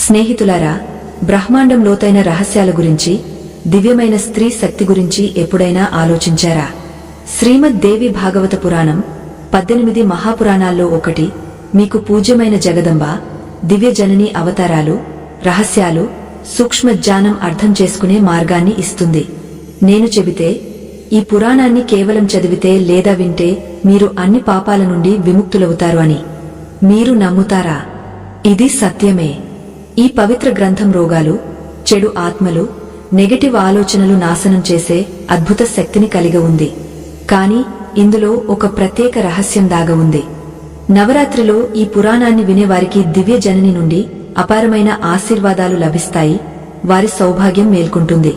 స్నేహితులారా, బ్రహ్మాండం లోతైన రహస్యాల గురించి, దివ్యమైన స్త్రీ శక్తి గురించి ఎప్పుడైనా ఆలోచించారా? శ్రీమద్ దేవి భాగవత పురాణం 18 మహాపురాణాల్లో ఒకటి. మీకు పూజ్యమైన జగదంబ దివ్య జనని అవతారాలు, రహస్యాలు, సూక్ష్మ జ్ఞానం అర్థం చేసుకునే మార్గాన్ని ఇస్తుంది. నేను చెబితే, ఈ పురాణాన్ని కేవలం చదివితే లేదా వింటే మీరు అన్ని పాపాల నుండి విముక్తులవుతారు అని మీరు నమ్ముతారా? ఇది సత్యమే. ఈ పవిత్ర గ్రంథం రోగాలు, చెడు ఆత్మలు, నెగటివ్ ఆలోచనలు నాశనం చేసే అద్భుత శక్తిని కలిగి ఉంది. కాని ఇందులో ఒక ప్రత్యేక రహస్యం దాగ ఉంది. నవరాత్రిలో ఈ పురాణాన్ని వినేవారికి దివ్య జనని నుండి అపారమైన ఆశీర్వాదాలు లభిస్తాయి. వారి సౌభాగ్యం మేల్కొంటుంది.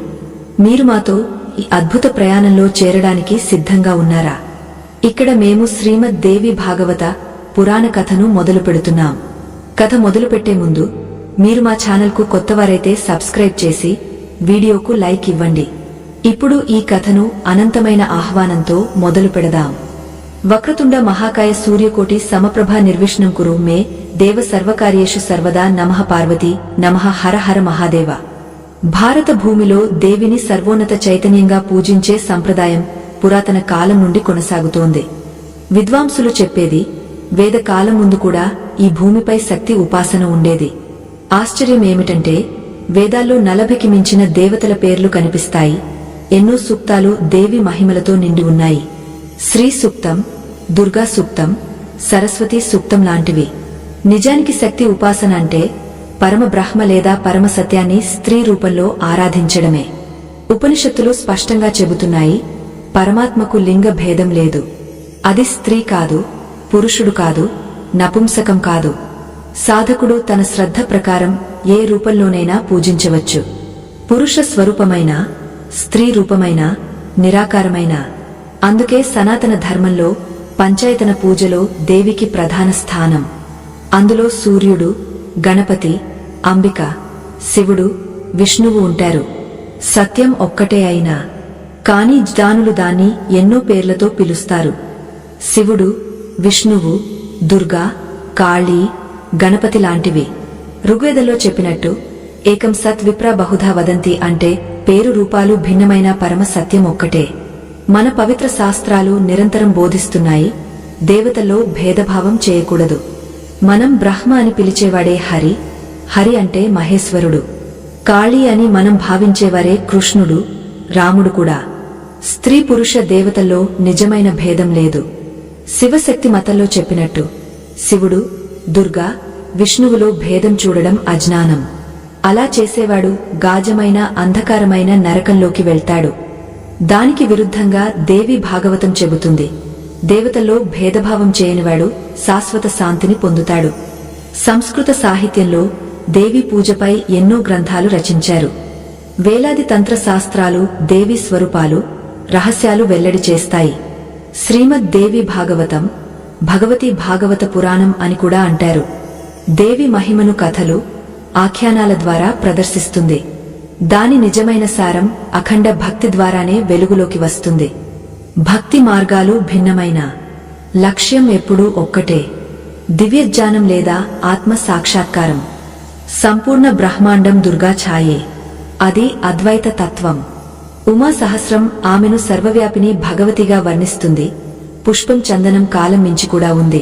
మీరు మాతో ఈ అద్భుత ప్రయాణంలో చేరడానికి సిద్ధంగా ఉన్నారా? ఇక్కడ మేము శ్రీమద్ దేవి భాగవత పురాణ కథను మొదలు పెడుతున్నాం. కథ మొదలుపెట్టే ముందు మీరు మా ఛానల్కు కొత్తవారైతే సబ్స్క్రైబ్ చేసి వీడియోకు లైక్ ఇవ్వండి. ఇప్పుడు ఈ కథను అనంతమైన ఆహ్వానంతో మొదలు పెడదాం. వక్రతుండ మహాకాయ సూర్యకోటి సమప్రభ నిర్విష్ణం కురు మే దేవ సర్వకార్యేషు సర్వదా నమః పార్వతీ నమః హర హర మహాదేవ. భారత భూమిలో దేవిని సర్వోన్నత చైతన్యంగా పూజించే సంప్రదాయం పురాతన కాలం నుండి కొనసాగుతోంది. విద్వాంసులు చెప్పేది, వేదకాలం ముందు కూడా ఈ భూమిపై శక్తి ఉపాసన ఉండేది. ఆశ్చర్యమేమిటంటే, వేదాల్లో 40కి మించిన దేవతల పేర్లు కనిపిస్తాయి. ఎన్నో సూక్తాలు దేవి మహిమలతో నిండి ఉన్నాయి. శ్రీ సూక్తం, దుర్గా సూక్తం, సరస్వతి సూక్తం లాంటివి. నిజానికి శక్తి ఉపాసన అంటే పరమ బ్రహ్మ లేదా పరమ సత్యాన్ని స్త్రీ రూపంలో ఆరాధించడమే. ఉపనిషత్తులు స్పష్టంగా చెబుతున్నాయి, పరమాత్మకు లింగ భేదం లేదు. అది స్త్రీ కాదు, పురుషుడు కాదు, నపుంసకం కాదు. సాధకుడు తన శ్రద్ధ ప్రకారం ఏ రూపంలోనైనా పూజించవచ్చు. పురుష స్వరూపమైన, స్త్రీ రూపమైన, నిరాకారమైన. అందుకే సనాతన ధర్మంలో పంచాయతన పూజలో దేవికి ప్రధాన స్థానం. అందులో సూర్యుడు, గణపతి, అంబిక, శివుడు, విష్ణువు ఉంటారు. సత్యం ఒక్కటే అయినా కాని జ్ఞానులు దాన్ని ఎన్నో పేర్లతో పిలుస్తారు. శివుడు, విష్ణువు, దుర్గా, కాళీ, గణపతి లాంటివి. ఋగ్వేదంలో చెప్పినట్టు ఏకం సత్ విప్ర బహుధా వదంతి అంటే పేరు రూపాలు భిన్నమైన పరమ సత్యం ఒక్కటే. మన పవిత్ర శాస్త్రాలు నిరంతరం బోధిస్తున్నాయి, దేవతల్లో భేదభావం చేయకూడదు. మనం బ్రహ్మ అని పిలిచేవాడే హరి, హరి అంటే మహేశ్వరుడు. కాళీ అని మనం భావించేవారే కృష్ణుడు, రాముడు కూడా. స్త్రీ పురుష దేవతల్లో నిజమైన భేదం లేదు. శివశక్తి మతంలో చెప్పినట్టు శివుడు, దుర్గా, విష్ణువులో భేదం చూడడం అజ్ఞానం. అలా చేసేవాడు గాజమైన అంధకారమైన నరకంలోకి వెళ్తాడు. దానికి విరుద్ధంగా దేవి భాగవతం చెబుతుంది, దేవతల్లో భేదభావం చేయనివాడు శాశ్వత శాంతిని పొందుతాడు. సంస్కృత సాహిత్యంలో దేవి పూజపై ఎన్నో గ్రంథాలు రచించారు. వేలాది తంత్ర శాస్త్రాలు దేవి స్వరూపాలు, రహస్యాలు వెల్లడి చేస్తాయి. శ్రీమద్ దేవి భాగవతం, భగవతి భాగవత పురాణం అని కూడా అంటారు. దేవి మహిమను కథలు, ఆఖ్యానాల ద్వారా ప్రదర్శిస్తుంది. దాని నిజమైన సారం అఖండ భక్తి ద్వారానే వెలుగులోకి వస్తుంది. భక్తి మార్గాలు భిన్నమైన, లక్ష్యం ఎప్పుడూ ఒక్కటే, దివ్యజ్ఞానం లేదా ఆత్మ సాక్షాత్కారం. సంపూర్ణ బ్రహ్మాండం దుర్గా ఛాయే, అది అద్వైత తత్వం. ఉమా సహస్రం ఆమెను సర్వవ్యాపిని భగవతిగా వర్ణిస్తుంది. పుష్పం చందనం కాలం మించి కూడా ఉంది.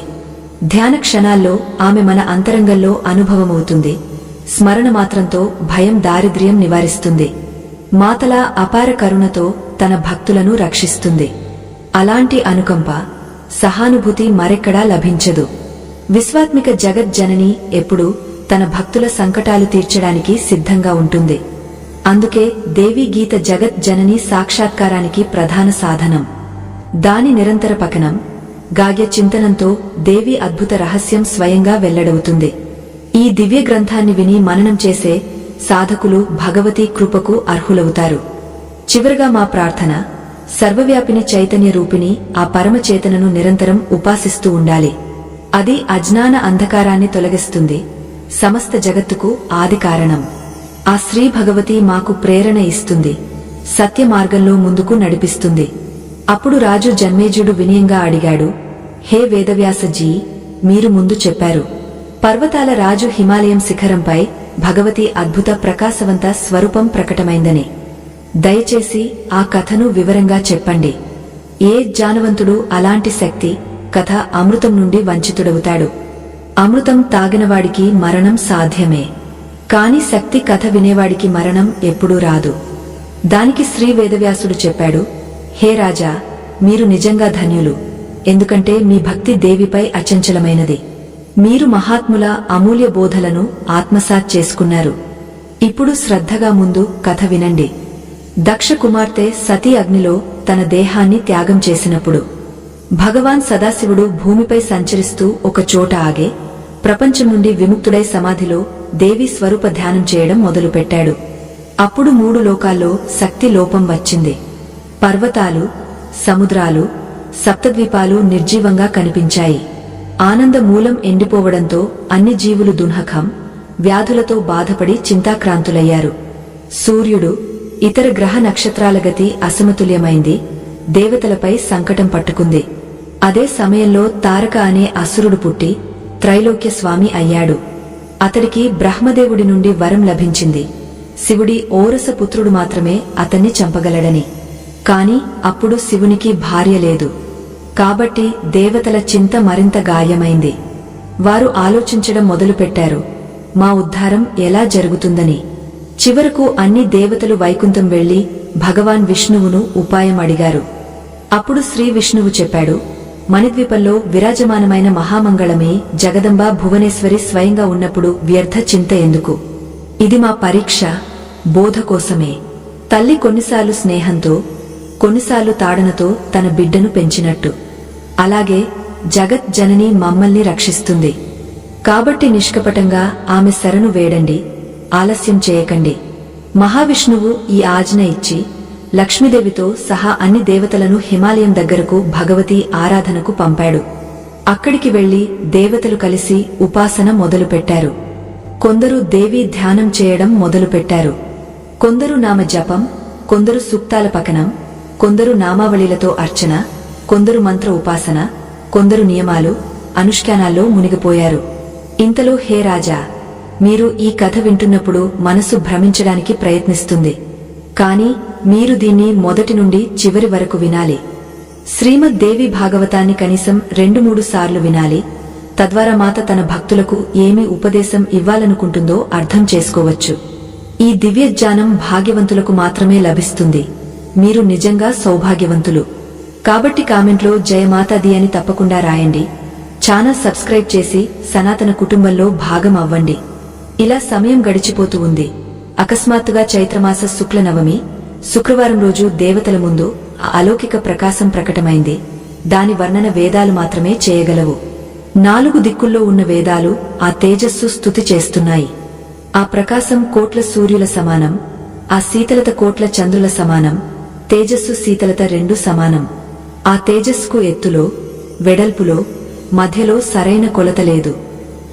ధ్యాన క్షణాల్లో ఆమె మన అంతరంగంలో అనుభవమవుతుంది. స్మరణ మాత్రంతో భయం దారిద్ర్యం నివారిస్తుంది. మాతలా అపార కరుణతో తన భక్తులను రక్షిస్తుంది. అలాంటి అనుకంప, సహానుభూతి మరెక్కడా లభించదు. విశ్వాత్మిక జగజ్జనని ఎప్పుడూ తన భక్తుల సంకటాలు తీర్చడానికి సిద్ధంగా ఉంటుంది. అందుకే దేవీ గీత జగత్ జనని సాక్షాత్కారానికి ప్రధాన సాధనం. దాని నిరంతర పఠనం, గాగ్య చింతనంతో దేవి అద్భుత రహస్యం స్వయంగా వెల్లడవుతుంది. ఈ దివ్య గ్రంథాన్ని విని మననం చేసే సాధకులు భగవతీ కృపకు అర్హులవుతారు. చివరగా మా ప్రార్థన, సర్వవ్యాపిని చైతన్య రూపిణి ఆ పరమచేతనను నిరంతరం ఉపాసిస్తూ ఉండాలి. అది అజ్ఞాన అంధకారాన్ని తొలగిస్తుంది, సమస్త జగత్తుకు ఆది కారణం. ఆ శ్రీ భగవతి మాకు ప్రేరణ ఇస్తుంది, సత్య మార్గంలో ముందుకు నడిపిస్తుంది. అప్పుడు రాజు జన్మేజయుడు వినయంగా అడిగాడు, హే వేదవ్యాసజీ, మీరు ముందు చెప్పారు, పర్వతాల రాజు హిమాలయం శిఖరంపై భగవతి అద్భుత ప్రకాశవంత స్వరూపం ప్రకటమైందని. దయచేసి ఆ కథను వివరంగా చెప్పండి. ఏ జ్ఞానవంతుడు అలాంటి శక్తి కథ అమృతం నుండి వంచితుడవుతాడు? అమృతం తాగినవాడికి మరణం సాధ్యమే, కాని శక్తి కథ వినేవాడికి మరణం ఎప్పుడూ రాదు. దానికి శ్రీ వేదవ్యాసుడు చెప్పాడు, హే రాజా, మీరు నిజంగా ధన్యులు. ఎందుకంటే మీ భక్తి దేవిపై అచంచలమైనది. మీరు మహాత్ముల అమూల్య బోధలను ఆత్మసాత్ చేసుకున్నారు. ఇప్పుడు శ్రద్ధగా ముందు కథ వినండి. దక్ష కుమార్తె సతీ అగ్నిలో తన దేహాన్ని త్యాగం చేసినప్పుడు భగవాన్ సదాశివుడు భూమిపై సంచరిస్తూ ఒక చోట ఆగే ప్రపంచం నుండి విముక్తుడై సమాధిలో దేవి స్వరూప ధ్యానం చేయడం మొదలుపెట్టాడు. అప్పుడు 3 లోకాల్లో శక్తి లోపం వచ్చింది. పర్వతాలు, సముద్రాలు, సప్తద్వీపాలు నిర్జీవంగా కనిపించాయి. ఆనంద మూలం ఎండిపోవడంతో అన్ని జీవులు దుఃఖం, వ్యాధులతో బాధపడి చింతాక్రాంతులయ్యారు. సూర్యుడు, ఇతర గ్రహ నక్షత్రాల గతి అసమతుల్యమైంది. దేవతలపై సంకటం పట్టుకుంది. అదే సమయంలో తారక అనే అసురుడు పుట్టి త్రైలోక్య స్వామి అయ్యాడు. అతడికి బ్రహ్మదేవుడి నుండి వరం లభించింది, శివుడి ఓరస పుత్రుడు మాత్రమే అతన్ని చంపగలడని. కాని అప్పుడు శివునికి భార్య లేదు. కాబట్టి దేవతల చింత మరింత గాయమైంది. వారు ఆలోచించడం మొదలుపెట్టారు, మా ఉద్ధారం ఎలా జరుగుతుందని. చివరకు అన్ని దేవతలు వైకుంఠం వెళ్లి భగవాన్ విష్ణువును ఉపాయం అడిగారు. అప్పుడు శ్రీ విష్ణువు చెప్పాడు, మణిద్వీపంలో విరాజమానమైన మహామంగళమే జగదంబ భువనేశ్వరి స్వయంగా ఉన్నప్పుడు వ్యర్థ చింత ఎందుకు? ఇది మా పరీక్ష, బోధ కోసమే. తల్లి కొన్నిసార్లు స్నేహంతో, కొన్నిసార్లు తాడనతో తన బిడ్డను పెంచినట్టు, అలాగే జగత్ జనని మమ్మల్ని రక్షిస్తుంది. కాబట్టి నిష్కపటంగా ఆమె శరణు వేడండి, ఆలస్యం చేయకండి. మహావిష్ణువు ఈ ఆజ్ఞ ఇచ్చి లక్ష్మీదేవితో సహా అన్ని దేవతలను హిమాలయం దగ్గరకు భగవతి ఆరాధనకు పంపాడు. అక్కడికి వెళ్లి దేవతలు కలిసి ఉపాసన మొదలుపెట్టారు. కొందరు దేవీ ధ్యానం చేయడం మొదలుపెట్టారు. కొందరు నామ జపం, కొందరు సూక్తాల పఠనం, కొందరు నామావళిలతో అర్చన, కొందరు మంత్ర ఉపాసన, కొందరు నియమాలు, అనుష్ఠానాల్లో మునిగిపోయారు. ఇంతలో హే రాజా, మీరు ఈ కథ వింటున్నప్పుడు మనసు భ్రమించడానికి ప్రయత్నిస్తుంది. కాని మీరు దీన్ని మొదటి నుండి చివరి వరకు వినాలి. శ్రీమద్ దేవి భాగవతాన్ని కనీసం 2-3 సార్లు వినాలి. తద్వారా మాత తన భక్తులకు ఏమి ఉపదేశం ఇవ్వాలనుకుంటుందో అర్థం చేసుకోవచ్చు. ఈ దివ్య జ్ఞానం భాగ్యవంతులకు మాత్రమే లభిస్తుంది. మీరు నిజంగా సౌభాగ్యవంతులు. కాబట్టి కామెంట్లో జయమాతాది అని తప్పకుండా రాయండి. ఛానల్ సబ్స్క్రైబ్ చేసి సనాతన కుటుంబంలో భాగం అవ్వండి. ఇలా సమయం గడిచిపోతూ ఉంది. అకస్మాత్తుగా చైత్రమాస శుక్ల నవమి శుక్రవారం రోజు దేవతల ముందు ఆ అలౌకిక ప్రకాశం ప్రకటమైంది. దాని వర్ణన వేదాలు మాత్రమే చేయగలవు. 4 దిక్కుల్లో ఉన్న వేదాలు ఆ తేజస్సు స్తుతి చేస్తున్నాయి. ఆ ప్రకాశం కోట్ల సూర్యుల సమానం, ఆ శీతలత కోట్ల చంద్రుల సమానం. తేజస్సు శీతలత 2 సమానం. ఆ తేజస్సుకు ఎత్తులో, వెడల్పులో, మధ్యలో సరైన కొలత లేదు.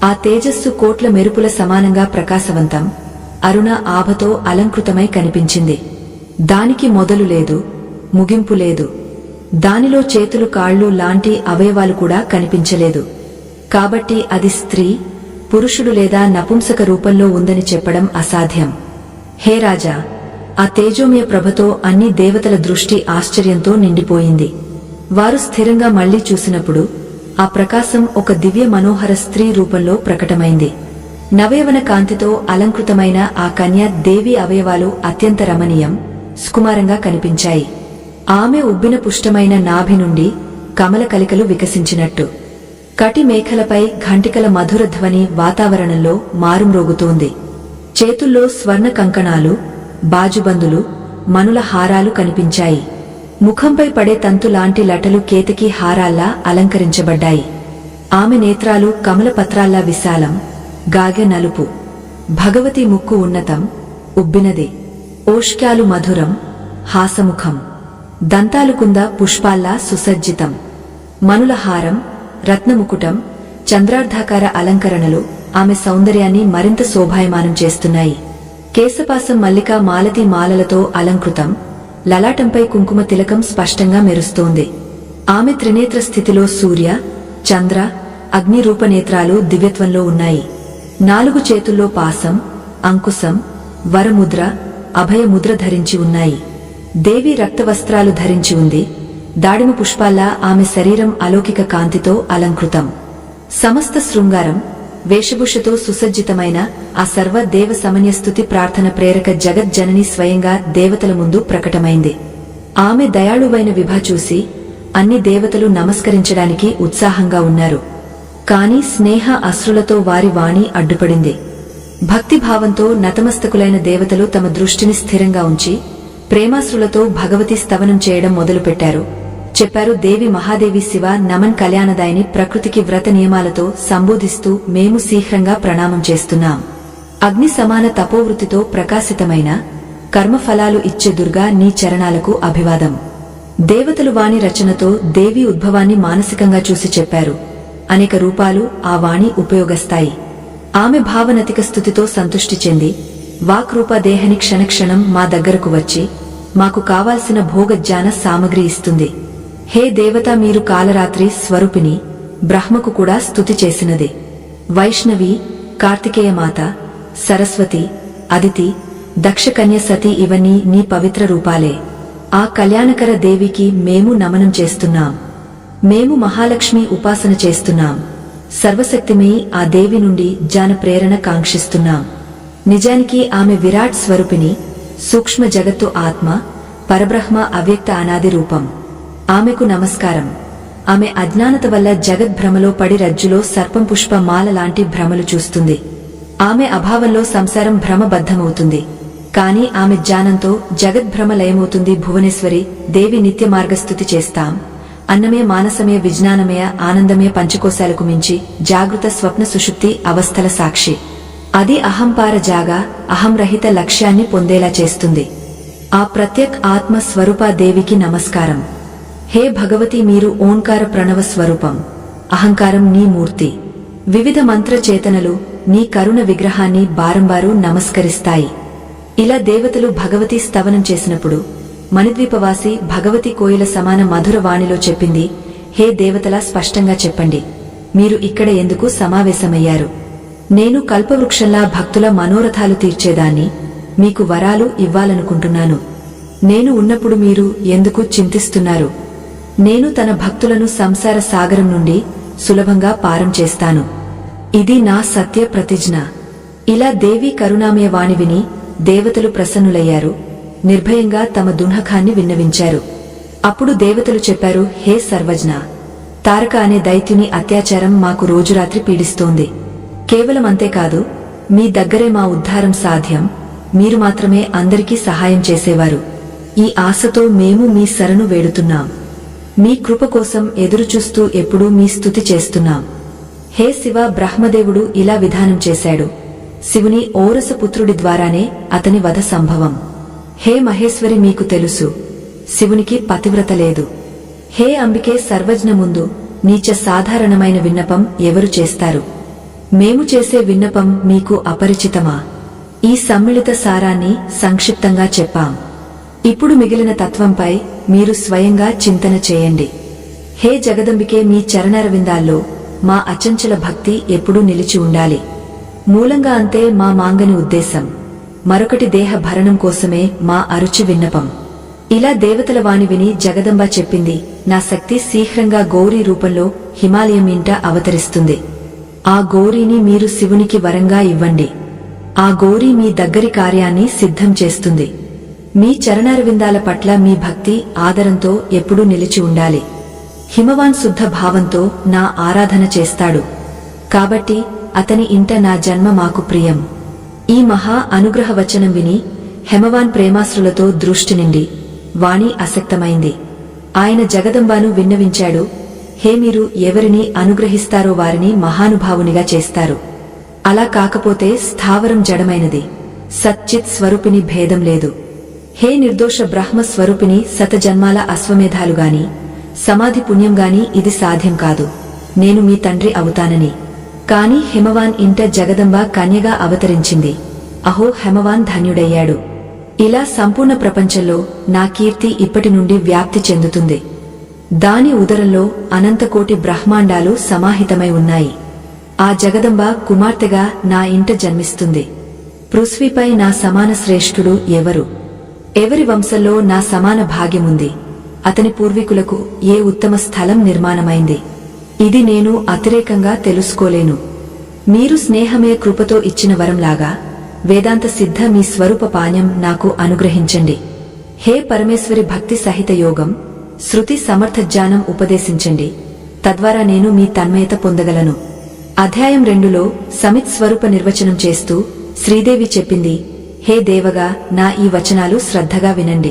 ఆ తేజస్సు కోట్ల మెరుపుల సమానంగా ప్రకాశవంతం, అరుణ ఆభతో అలంకృతమై కనిపించింది. దానికి మొదలు లేదు, ముగింపు లేదు. దానిలో చేతులు, కాళ్లు లాంటి అవయవాలు కూడా కనిపించలేదు. కాబట్టి అది స్త్రీ, పురుషుడు లేదా నపుంసక రూపంలో ఉందని చెప్పడం అసాధ్యం. హే రాజా, ఆ తేజోమయ ప్రభతో అన్ని దేవతల దృష్టి ఆశ్చర్యంతో నిండిపోయింది. వారు స్థిరంగా మళ్లీ చూసినప్పుడు ఆ ప్రకాశం ఒక దివ్య మనోహర స్త్రీ రూపంలో ప్రకటమైంది. నవయవన కాంతితో అలంకృతమైన ఆ కన్య దేవి అవయవాలు అత్యంత రమణీయం, సుకుమారంగా కనిపించాయి. ఆమె ఉబ్బిన పుష్టమైన నాభి నుండి కమల కలికలు వికసించినట్టు కటి మేఖలపై ఘంటికల మధుర ధ్వని వాతావరణంలో మారుమ్రోగుతోంది. చేతుల్లో స్వర్ణ కంకణాలు, బాజుబందులు, మనుల హారాలు కనిపించాయి. ముఖంపై పడే తంతులాంటి లటలు కేతకి హారాల్లా అలంకరించబడ్డాయి. ఆమె నేత్రాలు కమల పత్రాల్లా విశాలం, గాగె నలుపు. భగవతి ముక్కు ఉన్నతం, ఉబ్బినది. ఓష్క్యాలు మధురం, హాసముఖం. దంతాలు కుంద పుష్పాల్లా సుసజ్జితం. మనుల హారం, రత్నముకుటం, చంద్రార్ధాకార అలంకరణలు ఆమె సౌందర్యాన్ని మరింత శోభాయమానం చేస్తున్నాయి. కేశపాసం మల్లికా మాలతి మాలలతో అలంకృతం, లలాటంపై కుంకుమ తిలకం స్పష్టంగా మెరుస్తోంది. ఆమె త్రినేత్ర స్థితిలో సూర్య, చంద్ర, అగ్ని రూపనేత్రాలు దివ్యత్వంలో ఉన్నాయి. 4 చేతుల్లో పాసం, అంకుశం, వరముద్ర, అభయముద్ర ధరించి ఉన్నాయి. దేవి రక్తవస్త్రాలు ధరించి ఉంది. దాడిమ పుష్పాల్లా ఆమె శరీరం అలౌకిక కాంతితో అలంకృతం. సమస్త శృంగారం, వేషభూషతో సుసజ్జితమైన ఆ సర్వ దేవ సమన్యస్తుతి ప్రార్థన ప్రేరక జగజ్జనని స్వయంగా దేవతల ముందు ప్రకటమైంది. ఆమె దయాళువైన విభా చూసి అన్ని దేవతలు నమస్కరించడానికి ఉత్సాహంగా ఉన్నారు. కాని స్నేహ అశ్రులతో వారి వాణి అడ్డుపడింది. భక్తిభావంతో నతమస్తకులైన దేవతలు తమ దృష్టిని స్థిరంగా ఉంచి ప్రేమాశ్రులతో భగవతి స్తవనం చేయడం మొదలుపెట్టారు. చెప్పారు, దేవి మహాదేవి శివ నమన్ కళ్యాణదాయిని ప్రకృతికి వ్రత నియమాలతో సంబోధిస్తూ మేము శీఘ్రంగా ప్రణామం చేస్తున్నాం. అగ్ని సమాన తపోవృత్తితో ప్రకాశితమైన కర్మఫలాలు ఇచ్చే దుర్గా నీ చరణాలకు అభివాదం. దేవతలు వాణి రచనతో దేవి ఉద్భవాన్ని మానసికంగా చూసి చెప్పారు. అనేక రూపాలు ఆ వాణి ఉపయోగస్తాయి. ఆమె భావనతిక స్థుతితో సంతుష్టి చెంది వాక్రూపదేహని క్షణక్షణం మా దగ్గరకు వచ్చి మాకు కావాల్సిన భోగజ్ఞాన సామగ్రి ఇస్తుంది. హే దేవత, మీరు కాలరాత్రి స్వరూపిణి, బ్రహ్మకు కూడా స్తుతి చేసినది. వైష్ణవి, కార్తికేయమాత, సరస్వతి, అదితి, దక్షకన్య సతి ఇవన్నీ నీ పవిత్ర రూపాలే. ఆ కళ్యాణకర దేవికి మేము నమనం చేస్తున్నాం. మేము మహాలక్ష్మి ఉపాసన చేస్తున్నాం. సర్వశక్తిమై ఆ దేవి నుండి జ్ఞాన ప్రేరణ కాంక్షిస్తున్నాం. నిజానికి ఆమె విరాట్ స్వరూపిణి, సూక్ష్మ జగత్తు ఆత్మ, పరబ్రహ్మ అవ్యక్త అనాది రూపం. ఆమెకు నమస్కారం. ఆమె అజ్ఞానత వల్ల జగద్భ్రమలో పడి రజ్జులో సర్పం పుష్ప మాల లాంటి భ్రమలు చూస్తుంది. ఆమె అభావంలో సంసారం భ్రమబద్ధమవుతుంది. కాని ఆమె జ్ఞానంతో జగద్భ్రమ లయమవుతుంది. భువనేశ్వరి దేవి నిత్య మార్గస్థుతి చేస్తాం. అన్నమే మానసమే విజ్ఞానమయ ఆనందమే పంచకోశాలకు మించి జాగృత స్వప్న సుషుప్తి అవస్థల సాక్షి. అది అహంపార జాగా అహంరహిత లక్ష్యాన్ని పొందేలా చేస్తుంది. ఆ ప్రత్యేక్ ఆత్మ స్వరూపా దేవికి నమస్కారం. హే భగవతి, మీరు ఓంకార ప్రణవ స్వరూపం. అహంకారం నీ మూర్తి. వివిధ మంత్ర చేతనలు నీ కరుణ విగ్రహాన్ని బారంబారు నమస్కరిస్తాయి. ఇలా దేవతలు భగవతి స్తవనం చేసినప్పుడు మణిద్వీపవాసి భగవతి కోయిల సమాన మధుర వాణిలో చెప్పింది, హే దేవతలా స్పష్టంగా చెప్పండి, మీరు ఇక్కడ ఎందుకు సమావేశమయ్యారు? నేను కల్పవృక్షంలా భక్తుల మనోరథాలు తీర్చేదాన్ని, మీకు వరాలు ఇవ్వాలనుకుంటున్నాను. నేను ఉన్నప్పుడు మీరు ఎందుకు చింతిస్తున్నారు? నేను తన భక్తులను సంసార సాగరం నుండి సులభంగా పారం చేస్తాను. ఇది నా సత్య ప్రతిజ్ఞ. ఇలా దేవి కరుణామయ వాణి విని దేవతలు ప్రసన్నులయ్యారు. నిర్భయంగా తమ దున్హకాన్ని విన్నవించారు. అప్పుడు దేవతలు చెప్పారు, హే సర్వజ్ఞ, తారక అనే దైత్యుని అత్యాచారం మాకు రోజురాత్రి పీడిస్తోంది. కేవలం అంతేకాదు, మీ దగ్గరే మా ఉద్ధారం సాధ్యం. మీరు మాత్రమే అందరికీ సహాయం చేసేవారు. ఈ ఆశతో మేము మీ శరణు వేడుతున్నాం. మీ కృప కోసం ఎదురుచూస్తూ ఎప్పుడూ మీ స్తుతి చేస్తున్నాం. హే శివ, బ్రహ్మదేవుడు ఇలా విధానం చేశాడు. శివుని ఓరస పుత్రుడి ద్వారానే అతని వధ సంభవం. హే మహేశ్వరి, మీకు తెలుసు, శివునికి పతివ్రత లేదు. హే అంబికే, సర్వజ్ఞ ముందు నీచ సాధారణమైన విన్నపం ఎవరు చేస్తారు? మేము చేసే విన్నపం మీకు అపరిచితమా? ఈ సమ్మిళిత సారాన్ని సంక్షిప్తంగా చెప్పాం. ఇప్పుడు మిగిలిన తత్వంపై మీరు స్వయంగా చింతన చేయండి. హే జగదంబికే, మీ చరణారవిందాల్లో మా అచంచల భక్తి ఎప్పుడూ నిలిచి ఉండాలి. మూలంగా అంతే మా మాంగని ఉద్దేశం. మరొకటి దేహ భరణం కోసమే మా అరుచి విన్నపం. ఇలా దేవతల వాణి విని జగదంబ చెప్పింది, నా శక్తి శీఘ్రంగా గౌరీ రూపంలో హిమాలయం ఇంట అవతరిస్తుంది. ఆ గౌరీని మీరు శివునికి వరంగా ఇవ్వండి. ఆ గౌరీ మీ దగ్గరి కార్యాన్ని సిద్ధం చేస్తుంది. మీ చరణారవిందాల పట్ల మీ భక్తి ఆదరంతో ఎప్పుడూ నిలిచి ఉండాలి. హిమవాన్ శుద్ధ భావంతో నా ఆరాధన చేస్తాడు. కాబట్టి అతని ఇంట నా జన్మ మాకు ప్రియం. ఈ మహా అనుగ్రహ వచనం విని హేమవాన్ ప్రేమాశ్రులతో దృష్టి నిండి వాణి అసక్తమైంది. ఆయన జగదంబాను విన్నవించాడు, హే, మీరు ఎవరిని అనుగ్రహిస్తారో వారిని మహానుభావునిగా చేస్తారు. అలా కాకపోతే స్థావరం జడమైనది. సచ్చిత్ స్వరూపిణి భేదం లేదు. హే నిర్దోష బ్రహ్మ స్వరూపిణి, శతజన్మాల అశ్వమేధాలుగాని సమాధి పుణ్యంగాని ఇది సాధ్యం కాదు. నేను మీ తండ్రి అవుతానని. కాని హేమవాన్ ఇంట జగదంబ కన్యగా అవతరించింది. అహో, హేమవాన్ ధన్యుడయ్యాడు. ఇలా సంపూర్ణ ప్రపంచంలో నా కీర్తి ఇప్పటి నుండి వ్యాప్తి చెందుతుంది. దాని ఉదరంలో అనంతకోటి బ్రహ్మాండాలు సమాహితమై ఉన్నాయి. ఆ జగదంబ కుమార్తెగా నా ఇంట జన్మిస్తుంది. పృథ్వీపై నా సమాన శ్రేష్ఠుడు ఎవరు? ఎవరి వంశంలో నా సమాన భాగ్యముంది? అతని పూర్వీకులకు ఏ ఉత్తమ స్థలం నిర్మాణమైంది? ఇది నేను అతిరేకంగా తెలుసుకోలేను. మీరు స్నేహమే కృపతో ఇచ్చిన వరంలాగా వేదాంత సిద్ధ మీ స్వరూప పాణ్యం నాకు అనుగ్రహించండి. హే పరమేశ్వరి, భక్తి సహిత యోగం, శృతి సమర్థ జ్ఞానం ఉపదేశించండి. తద్వారా నేను మీ తన్మయత పొందగలను. అధ్యాయం 2లో సమిత్ స్వరూప నిర్వచనం చేస్తూ శ్రీదేవి చెప్పింది, హే దేవగా, నా ఈ వచనాలు శ్రద్ధగా వినండి.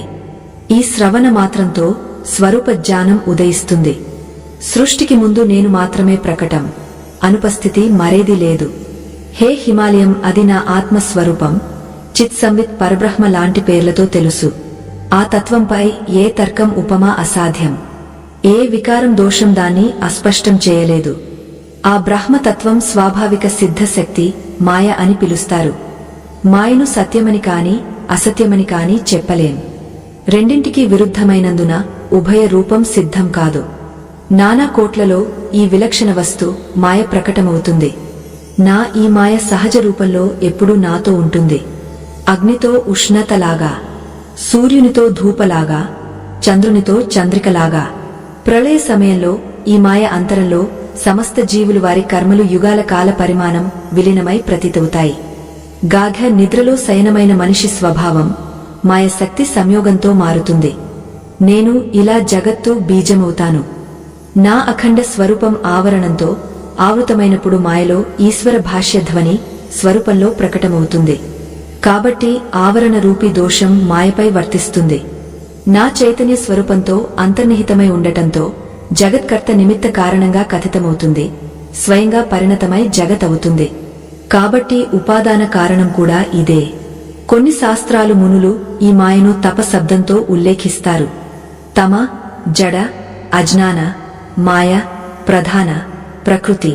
ఈ శ్రవణ మాత్రంతో స్వరూప జ్ఞానం ఉదయిస్తుంది. సృష్టికి ముందు నేను మాత్రమే ప్రకటం, అనుపస్థితి మరేది లేదు. హే హిమాలయం, అది నా ఆత్మస్వరూపం. చిత్ సంవిత్ పరబ్రహ్మ లాంటి పేర్లతో తెలుసు. ఆ తత్వంపై ఏ తర్కం ఉపమా అసాధ్యం. ఏ వికారం దోషం దాన్ని అస్పష్టం చేయలేదు. ఆ బ్రహ్మతత్వం స్వాభావిక సిద్ధశక్తి మాయ అని పిలుస్తారు. మాయను సత్యమని కాని అసత్యమని కాని చెప్పలేం. రెండింటికి విరుద్ధమైనందున ఉభయ రూపం సిద్ధం కాదు. నానా కోట్లలో ఈ విలక్షణ వస్తు మాయ ప్రకటమవుతుంది. నా ఈ మాయ సహజ రూపంలో ఎప్పుడూ నాతో ఉంటుంది. అగ్నితో ఉష్ణతలాగా, సూర్యునితో ధూపలాగా, చంద్రునితో చంద్రికలాగా. ప్రళయ సమయంలో ఈ మాయ అంతరంలో సమస్త జీవులు వారి కర్మలు యుగాల కాల పరిమాణం విలీనమై ప్రతీతవుతాయి. గాఘ నిద్రలో శయనమైన మనిషి స్వభావం మాయ శక్తి సంయోగంతో మారుతుంది. నేను ఇలా జగత్తు బీజమవుతాను. నా అఖండ స్వరూపం ఆవరణంతో ఆవృతమైనప్పుడు మాయలో ఈశ్వర భాష్యధ్వని స్వరూపంలో ప్రకటమవుతుంది. కాబట్టి ఆవరణ రూపీ దోషం మాయపై వర్తిస్తుంది. నా చైతన్య స్వరూపంతో అంతర్నిహితమై ఉండటంతో జగత్కర్త నిమిత్త కారణంగా కథితమవుతుంది. స్వయంగా పరిణతమై జగత్ అవుతుంది. కాబట్టి ఉపాదాన కారణం కూడా ఇదే. కొన్ని శాస్త్రాలు మునులు ఈ మాయను తపశబ్దంతో ఉల్లేఖిస్తారు. తమ, జడ, అజ్ఞాన, మాయ, ప్రధాన, ప్రకృతి,